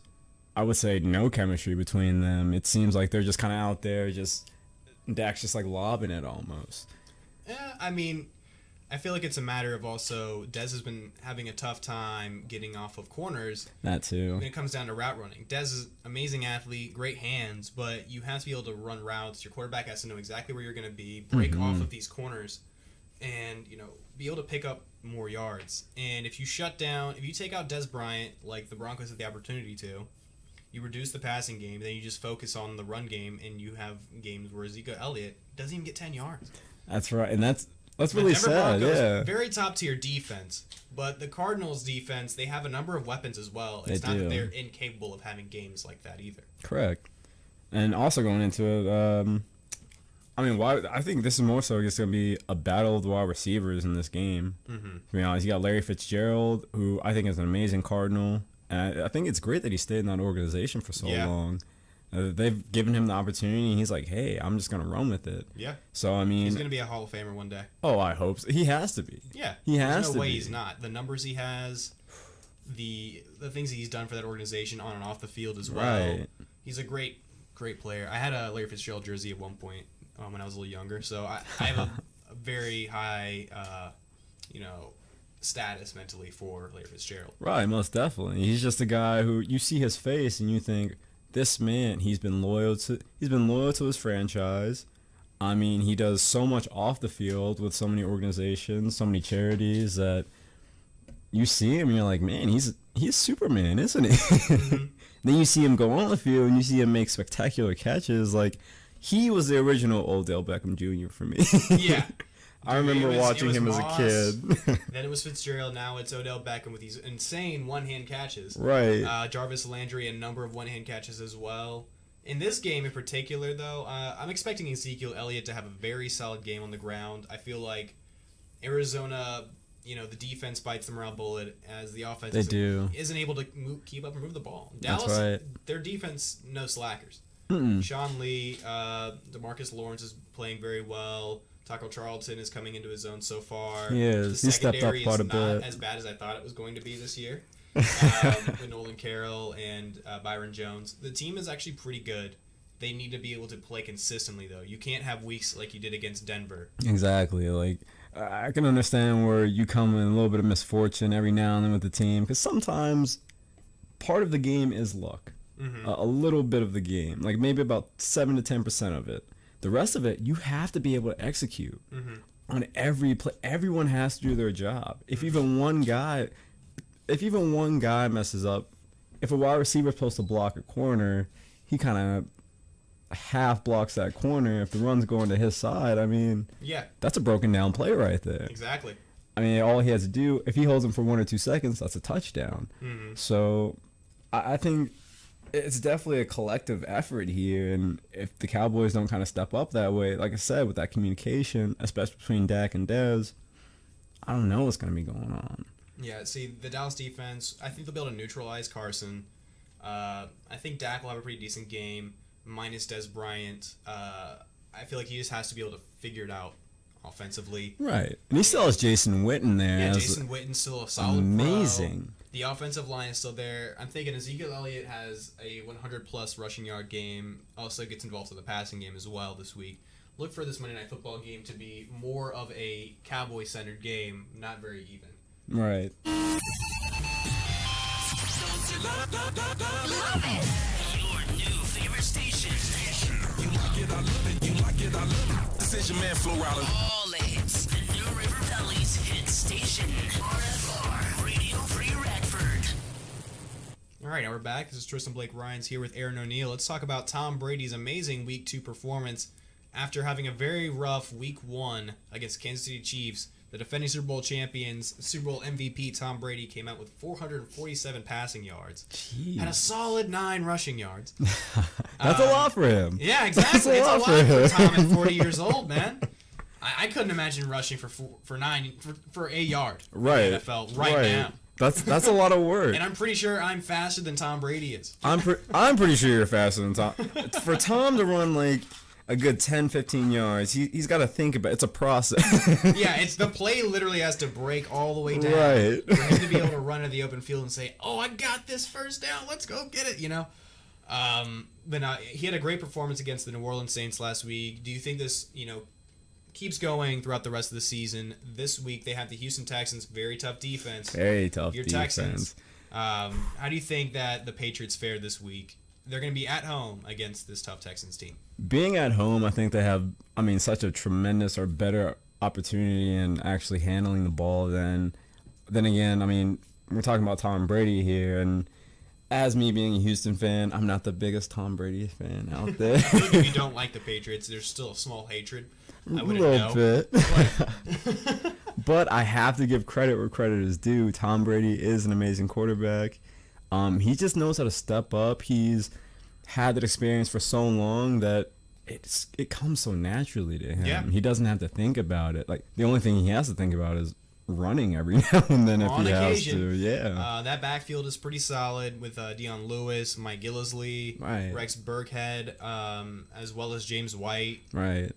I would say, no chemistry between them. It seems like they're just kind of out there, Dak's just like lobbing it almost. Yeah, I feel like it's a matter of also Dez has been having a tough time getting off of corners. That too. When it comes down to route running, Dez is an amazing athlete, great hands, but you have to be able to run routes. Your quarterback has to know exactly where you're going to be, break off of these corners. and be able to pick up more yards. And if you take out Des Bryant like the Broncos had the opportunity to, you reduce the passing game, then you just focus on the run game, and you have games where Ezekiel Elliott doesn't even get 10 yards. That's right, and that's really Denver sad. Broncos, Yeah, very top tier defense, but the Cardinals defense, they have a number of weapons as well. It's They not do. that they're incapable of having games like that either. correct. And also going into it, I think this is more so just going to be a battle of the wide receivers in this game. Mm-hmm. To be honest, you got Larry Fitzgerald, who I think is an amazing Cardinal. And I think it's great that he stayed in that organization for so long. They've given him the opportunity, and he's like, hey, I'm just going to run with it. Yeah. So, I mean... He's going to be a Hall of Famer one day. Oh, I hope so. He has to be. Yeah. He has There's to no way be. he's not. The numbers he has, the things that he's done for that organization on and off the field as well. Right. He's a great player. I had a Larry Fitzgerald jersey at one point when I was a little younger, so I have a very high, status mentally for Larry Fitzgerald. Right, most definitely. He's just a guy who you see his face and you think, this man, he's been loyal to his franchise. I mean, he does so much off the field with so many organizations, so many charities that you see him and you're like, man, he's Superman, isn't he? Mm-hmm. Then you see him go on the field and you see him make spectacular catches. Like, he was the original Odell Beckham Jr. for me. Yeah. I remember watching him as a kid. Then it was Fitzgerald. Now it's Odell Beckham with these insane one-hand catches. Right. Jarvis Landry, a number of one-hand catches as well. In this game in particular, though, I'm expecting Ezekiel Elliott to have a very solid game on the ground. I feel like Arizona, the defense bites them around bullet as the offense isn't able to keep up and move the ball. Dallas, That's right. Their defense, no slackers. Mm-mm. Sean Lee, DeMarcus Lawrence is playing very well. Taco Charlton is coming into his own so far. He is. He stepped up quite a bit. Not as bad as I thought it was going to be this year. With Nolan Carroll and Byron Jones. The team is actually pretty good. They need to be able to play consistently, though. You can't have weeks like you did against Denver. Exactly. Like, I can understand where you come in a little bit of misfortune every now and then with the team, because sometimes part of the game is luck. Mm-hmm. A little bit of the game, like maybe about 7 to 10% of it. The rest of it, you have to be able to execute on every play. Everyone has to do their job. If even one guy messes up, if a wide receiver is supposed to block a corner, he kind of half blocks that corner. If the run's going to his side, I mean, that's a broken down play right there. Exactly. I mean, all he has to do, if he holds him for 1 or 2 seconds, that's a touchdown. Mm-hmm. So I think it's definitely a collective effort here, and if the Cowboys don't kind of step up that way, like I said, with that communication, especially between Dak and Dez, I don't know what's going to be going on. Yeah, see, the Dallas defense, I think they'll be able to neutralize Carson. I think Dak will have a pretty decent game, minus Dez Bryant. I feel like he just has to be able to figure it out offensively. Right. And he still has Jason Witten there. Yeah, Jason Witten's still a solid amazing. Pro. The offensive line is still there. I'm thinking Ezekiel Elliott has a 100-plus rushing yard game. Also gets involved in the passing game as well this week. Look for this Monday Night Football game to be more of a Cowboy-centered game, not very even. Right. Love it. Your new favorite station. You like it, I love it. You like it, I love it. This is your man, Flo Rida. All the hits. The New River Valley's hit station. RFR. Radio Free Radford. All right, now we're back. This is Tristan Blake Rines here with Aaron O'Neill. Let's talk about Tom Brady's amazing Week 2 performance after having a very rough Week 1 against Kansas City Chiefs. The defending Super Bowl champions, Super Bowl MVP Tom Brady came out with 447 passing yards. Jeez. And a solid 9 rushing yards. That's a lot for him. Yeah, exactly. That's a It's a lot lot for for him. Tom at 40 years old, man. I couldn't imagine rushing for 9 for a yard Right. in the NFL right now. That's a lot of work. And I'm pretty sure I'm faster than Tom Brady is. I'm pretty sure you're faster than Tom. For Tom to run like a good 10, 15 yards, he's got to think about it. It's a process. Yeah, it's the play literally has to break all the way down Right. for him to be able to run in the open field and say, "Oh, I got this first down. Let's go get it." But he had a great performance against the New Orleans Saints last week. Do you think this, keeps going throughout the rest of the season? This week they have the Houston Texans, very tough defense. Very tough Your defense. Texans. How do you think that the Patriots fared this week? They're going to be at home against this tough Texans team. Being at home, I think they have, such a tremendous or better opportunity and actually handling the ball, then again, I mean, we're talking about Tom Brady here, and as me being a Houston fan, I'm not the biggest Tom Brady fan out there. I feel like if you don't like the Patriots, there's still a small hatred. I A wouldn't little know. bit. But I have to give credit where credit is due. Tom Brady is an amazing quarterback. He just knows how to step up. He's had that experience for so long that it comes so naturally to him. Yeah. He doesn't have to think about it. Like, the only thing he has to think about is running every now and then if On he occasion. has to. Yeah. That backfield is pretty solid with Deion Lewis, Mike Gillislee, Right. Rex Burkhead, as well as James White. Right.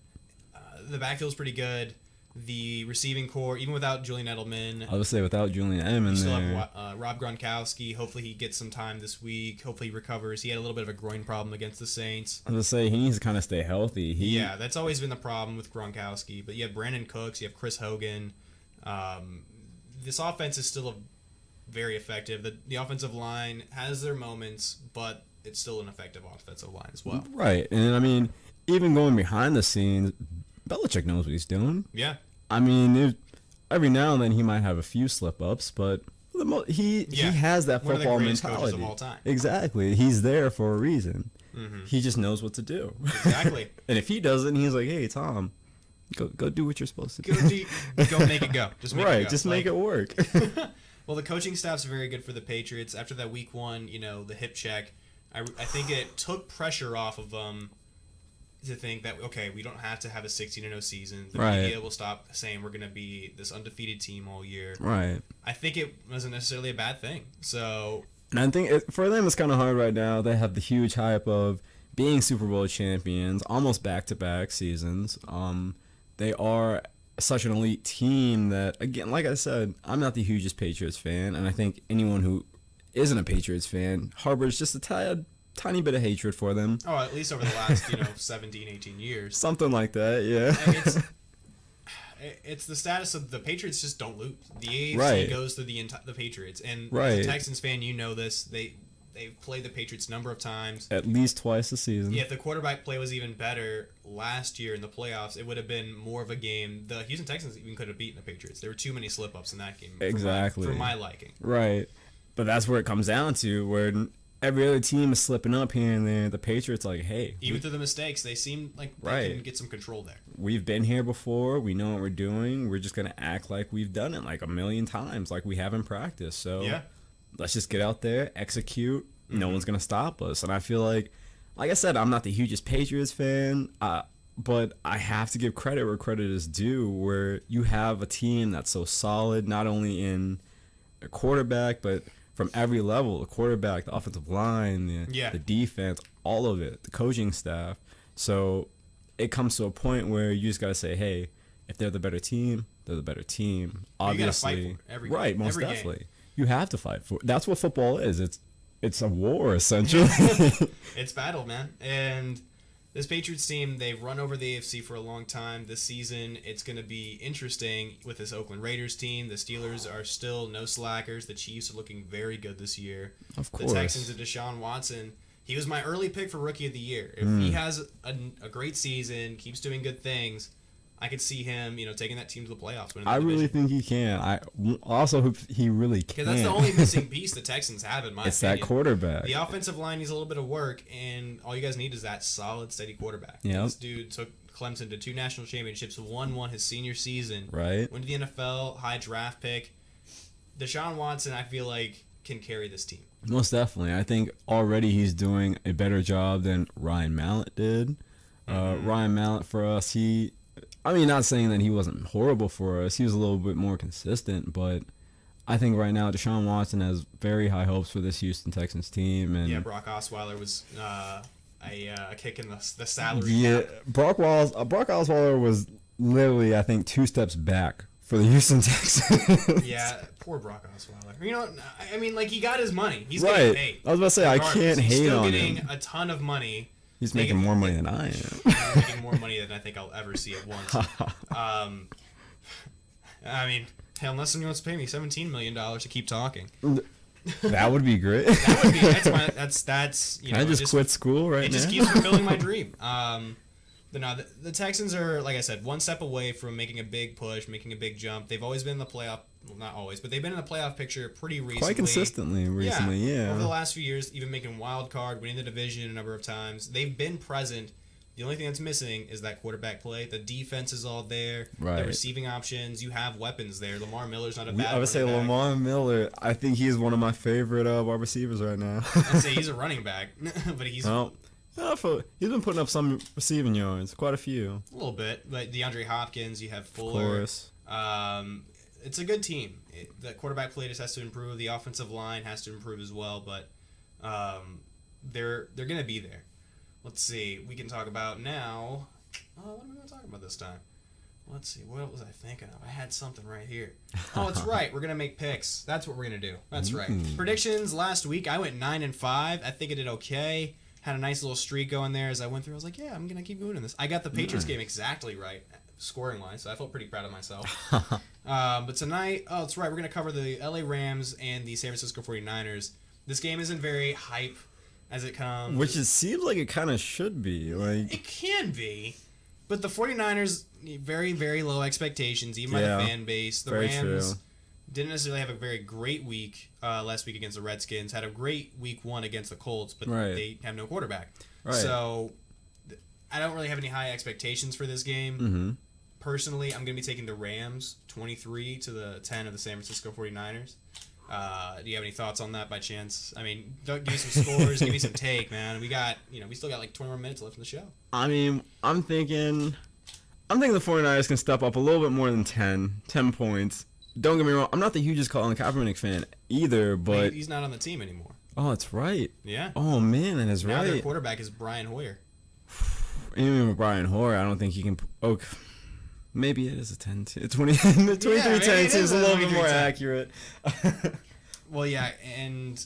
The backfield's pretty good. The receiving core, even without Julian Edelman, I would say without Julian Edelman you still there. have Rob Gronkowski. Hopefully he gets some time this week. Hopefully he recovers. He had a little bit of a groin problem against the Saints. I would say he needs to kind of stay healthy. Yeah, that's always been the problem with Gronkowski. But you have Brandon Cooks, you have Chris Hogan. This offense is still very effective. The offensive line has their moments, but it's still an effective offensive line as well. Right. And I mean, even going behind the scenes, Belichick knows what he's doing. Yeah. I mean, every now and then he might have a few slip-ups, but he has that One of the football greatest coaches mentality. of all time. Exactly. He's there for a reason. He just knows what to do. Exactly. And if he doesn't, he's like, hey, Tom, go do what you're supposed to do. Go make it go. Just make it Right. go. Just make it work. Well, the coaching staff's very good for the Patriots. After that week one, the hip check, I think it took pressure off of them to think that, okay, we don't have to have a 16-0 season. The Right. media will stop saying we're going to be this undefeated team all year. Right. I think it wasn't necessarily a bad thing. So, And I think for them it's kind of hard right now. They have the huge hype of being Super Bowl champions, almost back-to-back seasons. They are such an elite team that, again, like I said, I'm not the hugest Patriots fan, and I think anyone who isn't a Patriots fan harbors just a tiny bit of hatred for them. at least over the last, 17, 18 years. Something like that, yeah. It's the status of the Patriots just don't lose. The AFC Right. goes through the Patriots. And Right. as a Texans fan, you know this. They've played the Patriots a number of times. At least twice a season. Yeah, if the quarterback play was even better last year in the playoffs, it would have been more of a game. The Houston Texans even could have beaten the Patriots. There were too many slip-ups in that game. Exactly. For my liking. Right. But that's where it comes down to, where every other team is slipping up here and there. The Patriots like, hey. Even through the mistakes, they seem like they Right. can get some control there. We've been here before. We know what we're doing. We're just going to act like we've done it like a million times, like we have in practice. So Yeah. let's just get out there, execute. No one's going to stop us. And I feel like I said, I'm not the hugest Patriots fan, but I have to give credit where credit is due, where you have a team that's so solid, not only in a quarterback, but from every level, the quarterback, the offensive line, the defense, all of it, the coaching staff. So it comes to a point where you just got to say, hey, if they're the better team, they're the better team. Obviously. You gotta fight for it right, most every game. definitely. You have to fight for it. That's what football is. It's a war, essentially. It's battle, man. And this Patriots team, they've run over the AFC for a long time. This season, it's going to be interesting with this Oakland Raiders team. The Steelers are still no slackers. The Chiefs are looking very good this year. Of course. The Texans and Deshaun Watson, he was my early pick for Rookie of the Year. If he has a great season, keeps doing good things, I could see him, taking that team to the playoffs. I really think he can. I also hope he really can. Because that's the only missing piece the Texans have, in my It's opinion. that quarterback. The offensive line needs a little bit of work, and all you guys need is that solid, steady quarterback. Yep. This dude took Clemson to 2 national championships, won his senior season, Right. went to the NFL, high draft pick. Deshaun Watson, I feel like, can carry this team. Most definitely. I think already he's doing a better job than Ryan Mallett did. Ryan Mallett, for us, not saying that he wasn't horrible for us. He was a little bit more consistent, but I think right now Deshaun Watson has very high hopes for this Houston Texans team. And Yeah, Brock Osweiler was a kick in the salary yeah, cap. Brock Osweiler was literally, I think, 2 steps back for the Houston Texans. Yeah, poor Brock Osweiler. You know what? I mean, like, he got his money. He's Right. getting paid. I was about to say, I Regardless, can't he's hate still on getting him. a ton of money. He's making more money than I am. He's making more money than I think I'll ever see at once. I mean, hell, unless someone wants to pay me $17 million to keep talking. That would be great. That would be that's you Can I know, just quit school right it now? just keeps fulfilling my dream. But no, the Texans are, like I said, one step away from making a big push, making a big jump. They've always been in the playoff. Well, not always, but they've been in the playoff picture pretty recently. Quite consistently recently, yeah. Over the last few years, even making wild card, winning the division a number of times. They've been present. The only thing that's missing is that quarterback play. The defense is all there. Right. The receiving options. You have weapons there. Lamar Miller's not a bad I would say running back. Lamar Miller. I think he's one of my favorite wide receivers right now. I'd say he's a running back, but he's Well, he's been putting up some receiving yards, quite a few. a little bit. But DeAndre Hopkins, you have Of Fuller. course. It's a good team. The quarterback play just has to improve. The offensive line has to improve as well. But they're going to be there. Let's see. We can talk about now. What are we going to talk about this time? Let's see. What was I thinking of? I had something right here. Oh, it's right. We're going to make picks. That's what we're going to do. That's right. Predictions last week. I went 9-5. I think I did okay. Had a nice little streak going there as I went through. I was like, yeah, I'm going to keep doing this. I got the Patriots game exactly right, scoring-wise, so I felt pretty proud of myself. But tonight, that's right. We're going to cover the LA Rams and the San Francisco 49ers. This game isn't very hype as it comes. Which it seems like it kind of should be. Like It can be. But the 49ers, very, very low expectations, even by Yeah, the fan base. The very Rams true. didn't necessarily have a very great week last week against the Redskins. Had a great week one against the Colts, but Right. they have no quarterback. Right. So I don't really have any high expectations for this game. Mm-hmm. Personally, I'm going to be taking the Rams 23-10 of the San Francisco 49ers. Do you have any thoughts on that by chance? I mean, give me some scores, give me some take, man. We still got like 20 more minutes left in the show. I mean, I'm thinking the 49ers can step up a little bit more than 10 points. Don't get me wrong, I'm not the hugest Colin Kaepernick fan either, but He's not on the team anymore. oh, that's right. Yeah. Oh man, that is Now their right. quarterback is Brian Hoyer. Even with Brian Hoyer, I don't think he can. Oh, maybe it is a 10. 23-10 it seems is a a little bit more 23-10. accurate. Well, yeah, and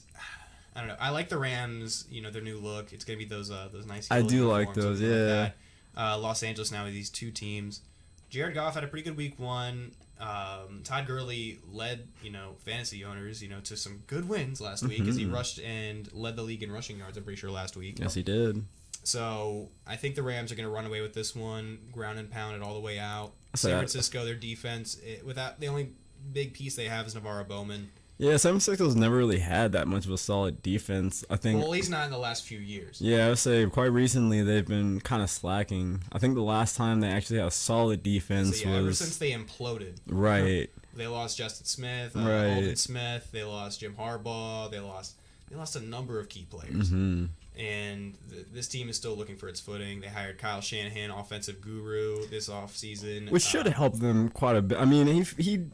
I don't know. I like the Rams. Their new look. It's gonna be those nice. I yellow do like uniforms, those, everything yeah. Like that. Los Angeles now with these two teams. Jared Goff had a pretty good week one. Todd Gurley led fantasy owners to some good wins last week as he rushed and led the league in rushing yards. I'm pretty sure last week. Yes, he did. So I think the Rams are going to run away with this one, ground and pound it all the way out. So San that- Francisco, their defense, without the only big piece they have is Navarro Bowman. Yeah, San Francisco's never really had that much of a solid defense. I think. Well, he's not in the last few years. Yeah, I would say quite recently they've been kind of slacking. I think the last time they actually had a solid defense So, yeah, ever was since they imploded. right. They lost Justin Smith, Right. Alden Smith. They lost Jim Harbaugh. They lost a number of key players. Mm-hmm. And this team is still looking for its footing. They hired Kyle Shanahan, offensive guru, this offseason. Which should help them quite a bit. I mean, he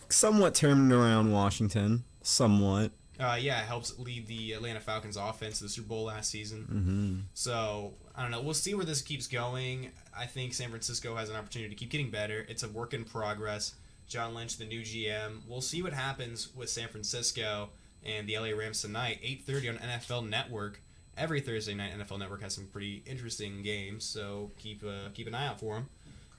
somewhat turned around Washington, somewhat. It helps lead the Atlanta Falcons offense to the Super Bowl last season. Mm-hmm. So, I don't know. We'll see where this keeps going. I think San Francisco has an opportunity to keep getting better. It's a work in progress. John Lynch, the new GM. We'll see what happens with San Francisco and the LA Rams tonight, 8:30 on NFL Network. Every Thursday night, NFL Network has some pretty interesting games, so keep an eye out for them.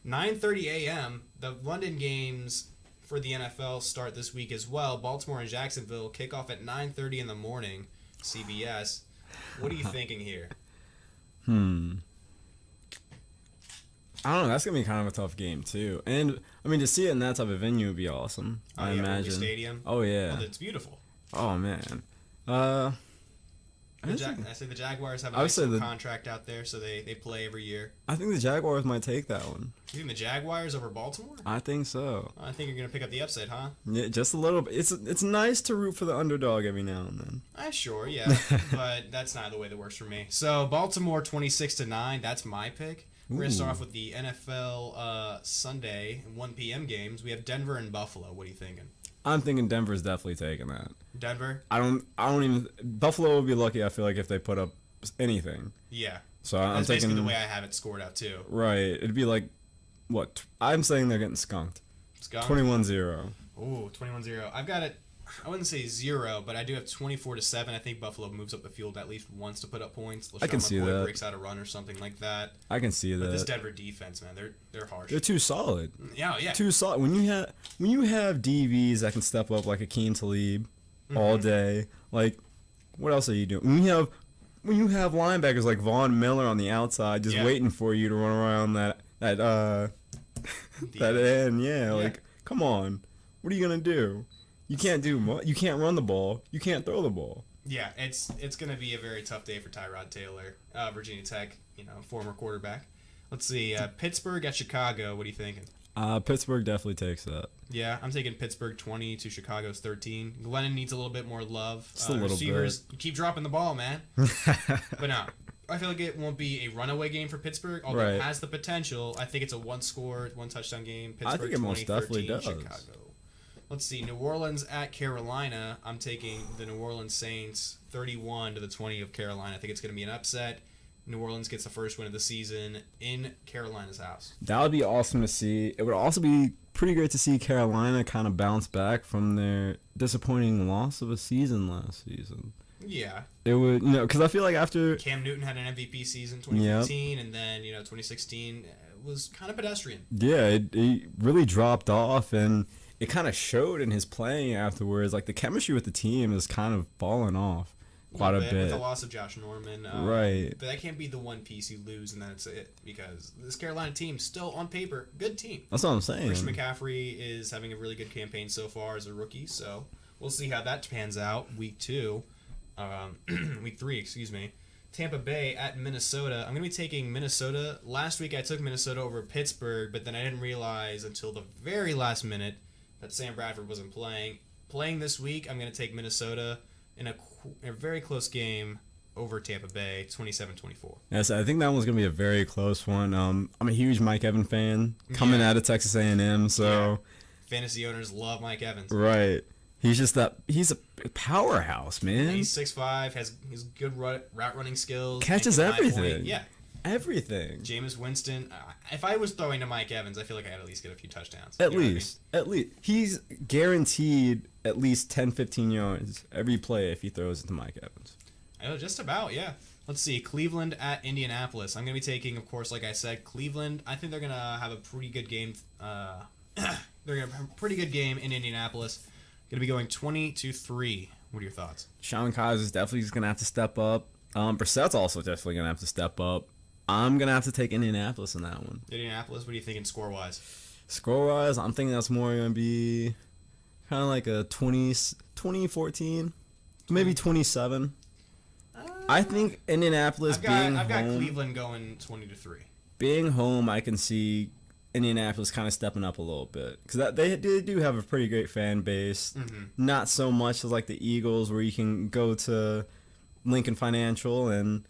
9:30 a.m., the London games for the NFL start this week as well. Baltimore and Jacksonville kick off at 9:30 in the morning, CBS. What are you thinking here? I don't know. That's gonna be kind of a tough game too. And I mean, to see it in that type of venue would be awesome. I Wembley imagine. Stadium. Oh yeah. Well, it's beautiful. Oh man. I say the Jaguars have a I would nice say little the- contract out there, so they play every year. I think the Jaguars might take that one. You think the Jaguars over Baltimore? I think so. I think you're going to pick up the upset, huh? Yeah, just a little bit. It's nice to root for the underdog every now and then. Sure, yeah. But that's not the way that works for me. So, Baltimore 26-9, that's my pick. We're going to start off with the NFL Sunday 1 p.m. games. We have Denver and Buffalo. What are you thinking? I'm thinking Denver's definitely taking that. Denver? I don't even. Buffalo would be lucky. I feel like if they put up anything. Yeah. So I'm That's taking. basically the way I have it scored out, too. Right. It'd be like, what? I'm saying they're getting skunked. Skunk? 21-0. Ooh, 21-0. I've got it. I wouldn't say 0, but I do have 24-7. I think Buffalo moves up the field at least once to put up points. I can LaShawn see McCoy that. breaks out a run or something like that. I can see But this that. Denver defense, man, they're harsh. They're too solid. Yeah. Too solid. When you have DBs that can step up like Akeem Talib all day, like what else are you doing? When when you have linebackers like Von Miller on the outside just waiting for you to run around that end, like, come on. What are you going to do? You can't do much. You can't run the ball. You can't throw the ball. Yeah, it's going to be a very tough day for Tyrod Taylor, Virginia Tech, former quarterback. Let's see, Pittsburgh at Chicago. What are you thinking? Pittsburgh definitely takes that. Yeah, I'm taking Pittsburgh 20 to Chicago's 13. Glennon needs a little bit more love. Just a little receivers, bit. Keep dropping the ball, man. But no, I feel like it won't be a runaway game for Pittsburgh, although it has the potential. I think it's a one-score, one-touchdown game. Pittsburgh I think it most definitely does. Chicago. Let's see, New Orleans at Carolina. I'm taking the New Orleans Saints 31 to the 20 of Carolina. I think it's going to be an upset. New Orleans gets the first win of the season in Carolina's house. That would be awesome to see. It would also be pretty great to see Carolina kind of bounce back from their disappointing loss of a season last season. Yeah. It would, because I feel like after Cam Newton had an MVP season 2015, and then 2016 was kind of pedestrian. Yeah, it really dropped off, and it kind of showed in his playing afterwards. Like, the chemistry with the team is kind of fallen off quite a bit. With the loss of Josh Norman. Right. But that can't be the one piece you lose, and that's it. Because this Carolina team, still on paper, good team. That's what I'm saying. Christian McCaffrey is having a really good campaign so far as a rookie, so we'll see how that pans out. Week 3, excuse me. Tampa Bay at Minnesota. I'm going to be taking Minnesota. Last week I took Minnesota over Pittsburgh, but then I didn't realize until the very last minute that Sam Bradford wasn't playing. Playing this week, I'm going to take Minnesota in a very close game over Tampa Bay, 27-24. Yes, I think that one's going to be a very close one. I'm a huge Mike Evans fan coming out of Texas A&M, so... Fantasy owners love Mike Evans. Right. He's a powerhouse, man. He's 6'5", has good route running skills. Catches everything. Yeah. Everything. Jameis Winston. If I was throwing to Mike Evans, I feel like I'd at least get a few touchdowns. At least. He's guaranteed at least 10, 15 yards every play if he throws it to Mike Evans. Just about, yeah. Let's see. Cleveland at Indianapolis. I'm going to be taking, of course, like I said, Cleveland. I think they're going to have a pretty good game. They're going to have a pretty good game in Indianapolis. Going to be going 20-3. What are your thoughts? Sean Kaiser's definitely going to have to step up. Brissett's also definitely going to have to step up. I'm going to have to take Indianapolis in that one. Indianapolis, what are you thinking score-wise? Score-wise, I'm thinking that's more going to be kind of like a 20-14, maybe 27. I think Indianapolis I've got Cleveland going 20-3. Being home, I can see Indianapolis kind of stepping up a little bit. Because they do have a pretty great fan base. Mm-hmm. Not so much as like the Eagles where you can go to Lincoln Financial and...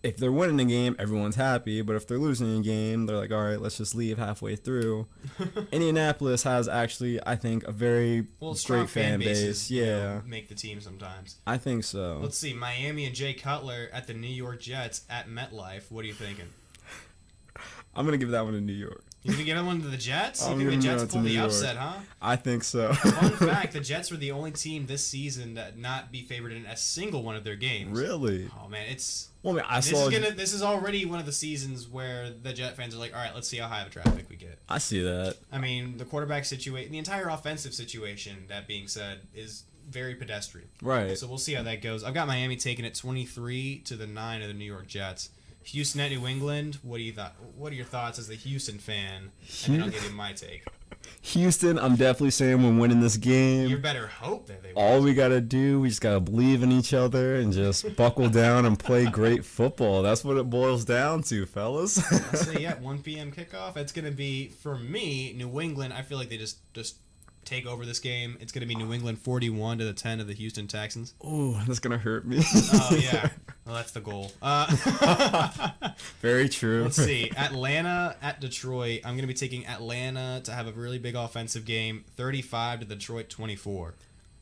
if they're winning a game, everyone's happy. But if they're losing a game, they're like, all right, let's just leave halfway through. Indianapolis has actually, I think, a very great fan base. Yeah. Make the team sometimes. I think so. Let's see. Miami and Jay Cutler at the New York Jets at MetLife. What are you thinking? I'm going to give that one to New York. You going to give that one to the Jets? You think the Jets pulled the upset, huh? I think so. Fun fact, the Jets were the only team this season that not be favored in a single one of their games. Really? Oh, man. It's... Well, I mean, this is already one of the seasons where the Jet fans are like, all right, let's see how high of a draft pick we get. I see that. I mean, the quarterback situation, the entire offensive situation, that being said, is very pedestrian. Right. So we'll see how that goes. I've got Miami taking it 23-9 of the New York Jets. Houston at New England. What are your thoughts as the Houston fan? And then I'll give you my take. Houston, I'm definitely saying we're winning this game. You better hope that they win. All we got to do, we just got to believe in each other and just buckle down and play great football. That's what it boils down to, fellas. I'll say, 1 p.m. kickoff. It's going to be, for me, New England. I feel like they just take over this game. It's going to be New England 41-10 of the Houston Texans. Oh, that's going to hurt me. Oh, yeah. Well, that's the goal. Very true. Let's see. Atlanta at Detroit. I'm going to be taking Atlanta to have a really big offensive game. 35 to Detroit 24.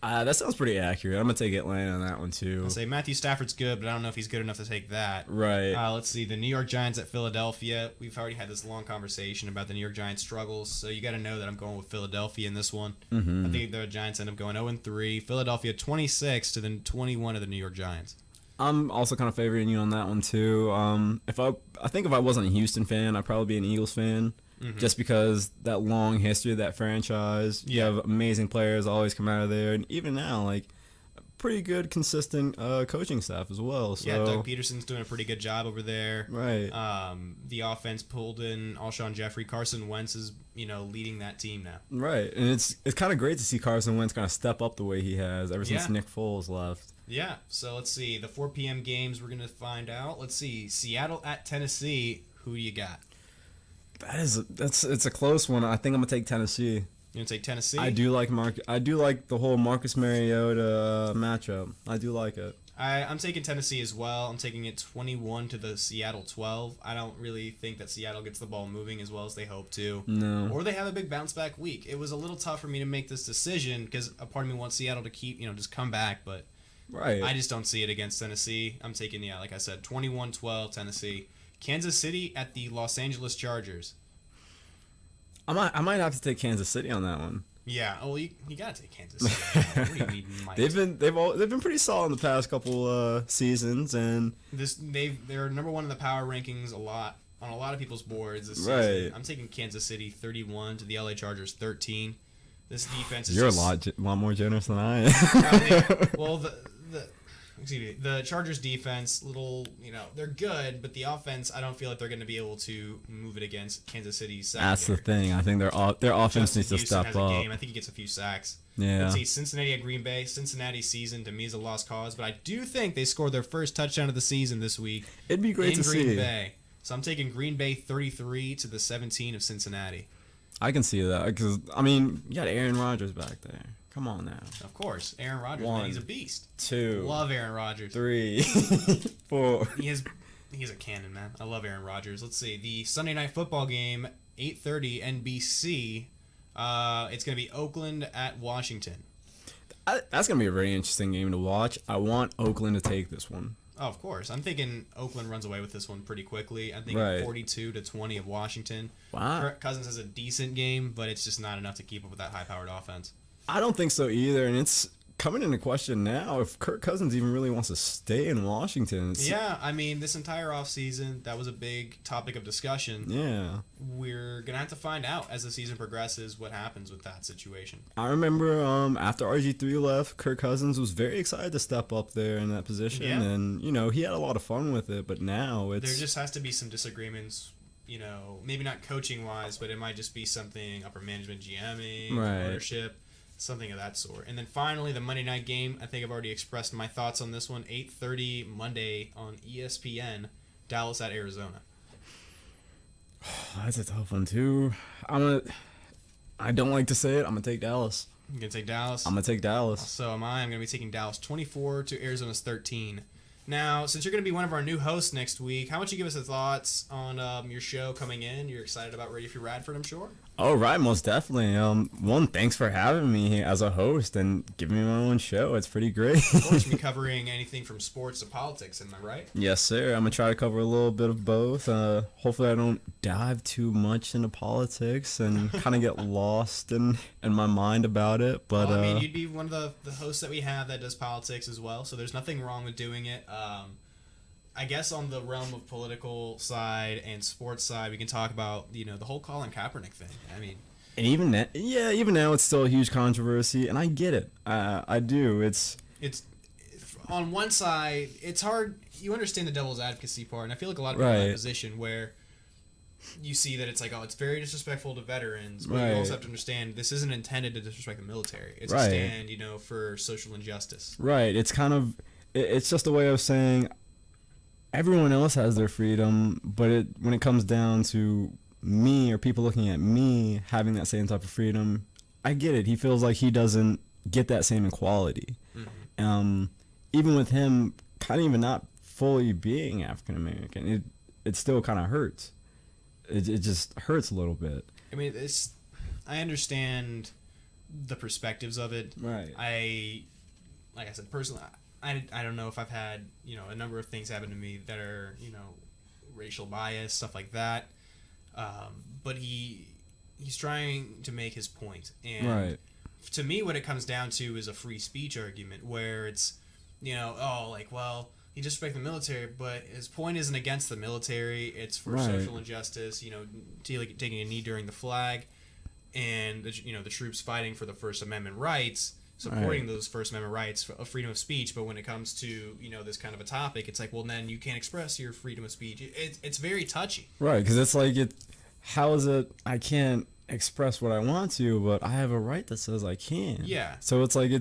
That sounds pretty accurate. I'm going to take Atlanta on that one, too. I'll say Matthew Stafford's good, but I don't know if he's good enough to take that. Right. Let's see. The New York Giants at Philadelphia. We've already had this long conversation about the New York Giants' struggles, so you got to know that I'm going with Philadelphia in this one. Mm-hmm. I think the Giants end up going 0-3. Philadelphia 26-21 of the New York Giants. I'm also kind of favoring you on that one, too. I think if I wasn't a Houston fan, I'd probably be an Eagles fan. Mm-hmm. Just because that long history of that franchise, you have amazing players always come out of there, and even now, like pretty good, consistent coaching staff as well. So. Yeah, Doug Peterson's doing a pretty good job over there. Right. The offense pulled in Alshon Jeffrey. Carson Wentz is, leading that team now. Right, and it's kind of great to see Carson Wentz kind of step up the way he has ever since Nick Foles left. Yeah, so let's see. The 4 p.m. games we're going to find out. Let's see. Seattle at Tennessee. Who do you got? It's a close one. I think I'm going to take Tennessee. You going to take Tennessee? I do like the whole Marcus Mariota matchup. I do like it. I'm taking Tennessee as well. I'm taking it 21 to the Seattle 12. I don't really think that Seattle gets the ball moving as well as they hope to. No. Or they have a big bounce back week. It was a little tough for me to make this decision because a part of me wants Seattle to keep, just come back, but right. I just don't see it against Tennessee. I'm taking, like I said, 21-12 Tennessee. Kansas City at the Los Angeles Chargers. I might have to take Kansas City on that one. Yeah, you gotta take Kansas City. What do you mean, Mike? They've been pretty solid in the past couple seasons, and they're number one in the power rankings on a lot of people's boards this right. season. I'm taking Kansas City 31 to the LA Chargers 13. This defense is you're a lot more generous than I am. Well, the Chargers defense, they're good, but the offense, I don't feel like they're going to be able to move it against Kansas City's secondary. That's the thing. I think their offense needs to step has up. A game. I think he gets a few sacks. Yeah. Let's see, Cincinnati at Green Bay. Cincinnati's season to me is a lost cause, but I do think they scored their first touchdown of the season this week. It'd be great to see. Green Bay. So I'm taking Green Bay 33 to the 17 of Cincinnati. I can see that because you got Aaron Rodgers back there. Come on now. Of course, Aaron Rodgers. 1, man, he's a beast. 2, love Aaron Rodgers. 3, 4. He's a cannon, man. I love Aaron Rodgers. Let's see the Sunday night football game, 8:30 NBC. It's gonna be Oakland at Washington. That's gonna be a very interesting game to watch. I want Oakland to take this one. Oh, of course. I'm thinking Oakland runs away with this one pretty quickly. I'm thinking 42-20 of Washington. Wow. Kirk Cousins has a decent game, but it's just not enough to keep up with that high-powered offense. I don't think so either, and it's coming into question now if Kirk Cousins even really wants to stay in Washington. Yeah, this entire offseason, that was a big topic of discussion. Yeah. We're going to have to find out as the season progresses what happens with that situation. I remember after RG3 left, Kirk Cousins was very excited to step up there in that position, and, he had a lot of fun with it, but now it's... There just has to be some disagreements, maybe not coaching-wise, but it might just be something upper management, GMing, ownership, something of that sort. And then finally, the Monday night game. I think I've already expressed my thoughts on this one. 8:30 Monday on ESPN. Dallas at Arizona. That's a tough one too. I don't like to say it. I'm gonna take Dallas. You gonna take Dallas? I'm gonna take Dallas. So am I. I'm gonna be taking Dallas 24 to Arizona's 13. Now, since you're going to be one of our new hosts next week, how about you give us the thoughts on your show coming in? You're excited about Radio Free Radford, I'm sure? Oh, right, most definitely. One, thanks for having me as a host and giving me my own show. It's pretty great. Of course, we'll be covering anything from sports to politics, am I right? Yes, sir. I'm going to try to cover a little bit of both. Hopefully I don't dive too much into politics and kind of get lost in my mind about it. But well, you'd be one of the hosts that we have that does politics as well, so there's nothing wrong with doing it. I guess on the realm of political side and sports side, we can talk about, the whole Colin Kaepernick thing. And even now it's still a huge controversy, and I get it. I do. It's on one side, it's hard. You understand the devil's advocacy part, and I feel like a lot of people are in that position where you see that it's like, it's very disrespectful to veterans, but you also have to understand this isn't intended to disrespect the military. It's a stand, for social injustice. Right. It's kind of, it's just a way of saying everyone else has their freedom, but when it comes down to me or people looking at me having that same type of freedom, I get it. He feels like he doesn't get that same equality. Mm-hmm. Even with him kind of even not fully being African American, it still kind of hurts. It just hurts a little bit. I understand the perspectives of it. Right. Like I said, personally, I don't know if I've had, a number of things happen to me that are, racial bias, stuff like that. But he's trying to make his point. And to me, what it comes down to is a free speech argument where it's, he disrespects the military, but his point isn't against the military. It's for social injustice, taking a knee during the flag and, the troops fighting for the First Amendment rights. supporting those First Amendment rights of freedom of speech, but when it comes to this kind of a topic, it's like, well, then you can't express your freedom of speech. It's very touchy. Right, because it's like how is it I can't express what I want to, but I have a right that says I can. Yeah. So it's like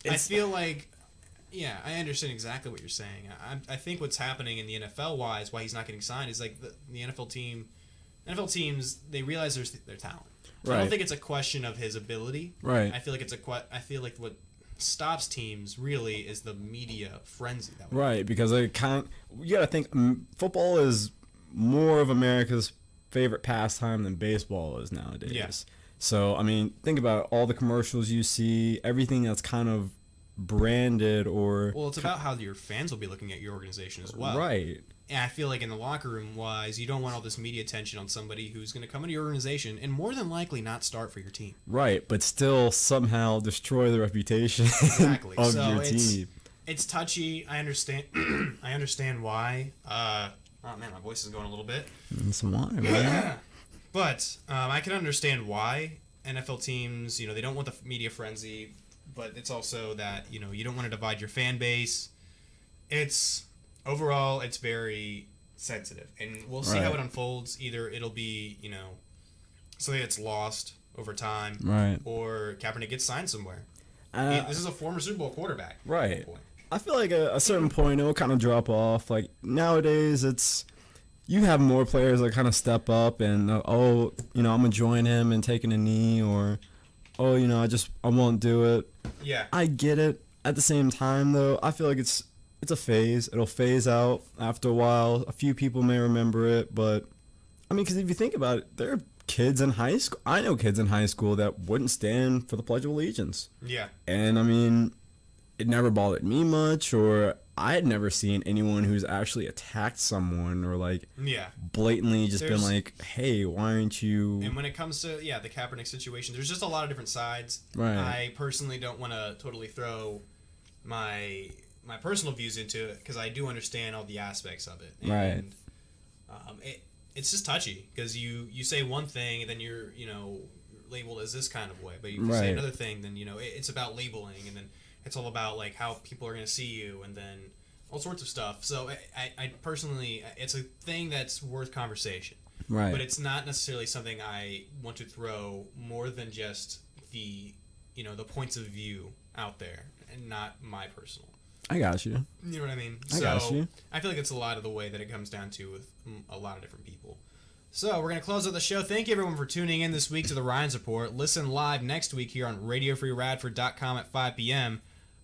I feel like, yeah, I understand exactly what you're saying. I think what's happening in the NFL wise, why he's not getting signed, is like the NFL teams, they realize their talent. So I don't think it's a question of his ability. Right. I feel like what stops teams really is the media frenzy. Right, because you gotta think football is more of America's favorite pastime than baseball is nowadays. Yeah. So I mean, think about all the commercials you see, everything that's kind of branded or. Well, it's about how your fans will be looking at your organization as well. Right. And I feel like in the locker room wise, you don't want all this media attention on somebody who's going to come into your organization and more than likely not start for your team. Right, but still somehow destroy the reputation Exactly. of So your team. It's touchy. I understand. I understand why. Oh man, my voice is going a little bit. Some water, man. But I can understand why NFL teams, they don't want the media frenzy, but it's also that you don't want to divide your fan base. Overall, it's very sensitive, and we'll see how it unfolds. Either it'll be, something that's lost over time, right, or Kaepernick gets signed somewhere. This is a former Super Bowl quarterback, right? I feel like at a certain point it'll kind of drop off. Like nowadays, you have more players that kind of step up and I'm gonna join him and taking a knee, or I won't do it. Yeah, I get it. At the same time, though, I feel like it's a phase. It'll phase out after a while. A few people may remember it, but I mean, because if you think about it, there are kids in high school. I know kids in high school that wouldn't stand for the Pledge of Allegiance. Yeah. And I mean, it never bothered me much, or I had never seen anyone who's actually attacked someone or blatantly just been like, hey, why aren't you. And when it comes to, the Kaepernick situation, there's just a lot of different sides. Right. I personally don't want to totally throw my personal views into it because I do understand all the aspects of it. Right. And it's just touchy because you say one thing and then you're labeled as this kind of way, but you say another thing, then it's about labeling, and then it's all about like how people are going to see you, and then all sorts of stuff. So I personally, it's a thing that's worth conversation. Right. But it's not necessarily something I want to throw more than just the the points of view out there, and not my personal. I got you. You know what I mean? I got you. I feel like it's a lot of the way that it comes down to with a lot of different people. So we're going to close out the show. Thank you, everyone, for tuning in this week to the Rines Report. Listen live next week here on RadioFreeRadford.com at 5 p.m.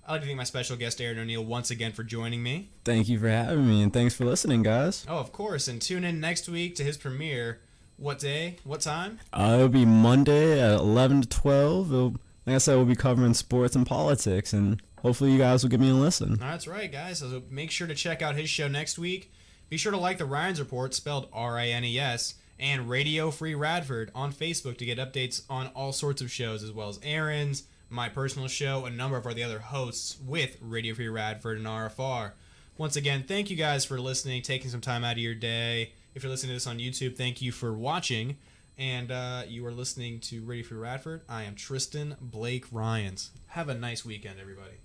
I'd like to thank my special guest, Aaron O'Neill, once again for joining me. Thank you for having me, and thanks for listening, guys. Oh, of course. And tune in next week to his premiere. What day? What time? It'll be Monday at 11 to 12. Like I said, we'll be covering sports and politics, and hopefully you guys will give me a listen. That's right, guys. So make sure to check out his show next week. Be sure to like the Rines Report, spelled R-I-N-E-S, and Radio Free Radford on Facebook to get updates on all sorts of shows, as well as Aaron's, my personal show, a number of the other hosts with Radio Free Radford and RFR. Once again, thank you guys for listening, taking some time out of your day. If you're listening to this on YouTube, thank you for watching. And you are listening to Radio Free Radford. I am Tristan Blake Ryans. Have a nice weekend, everybody.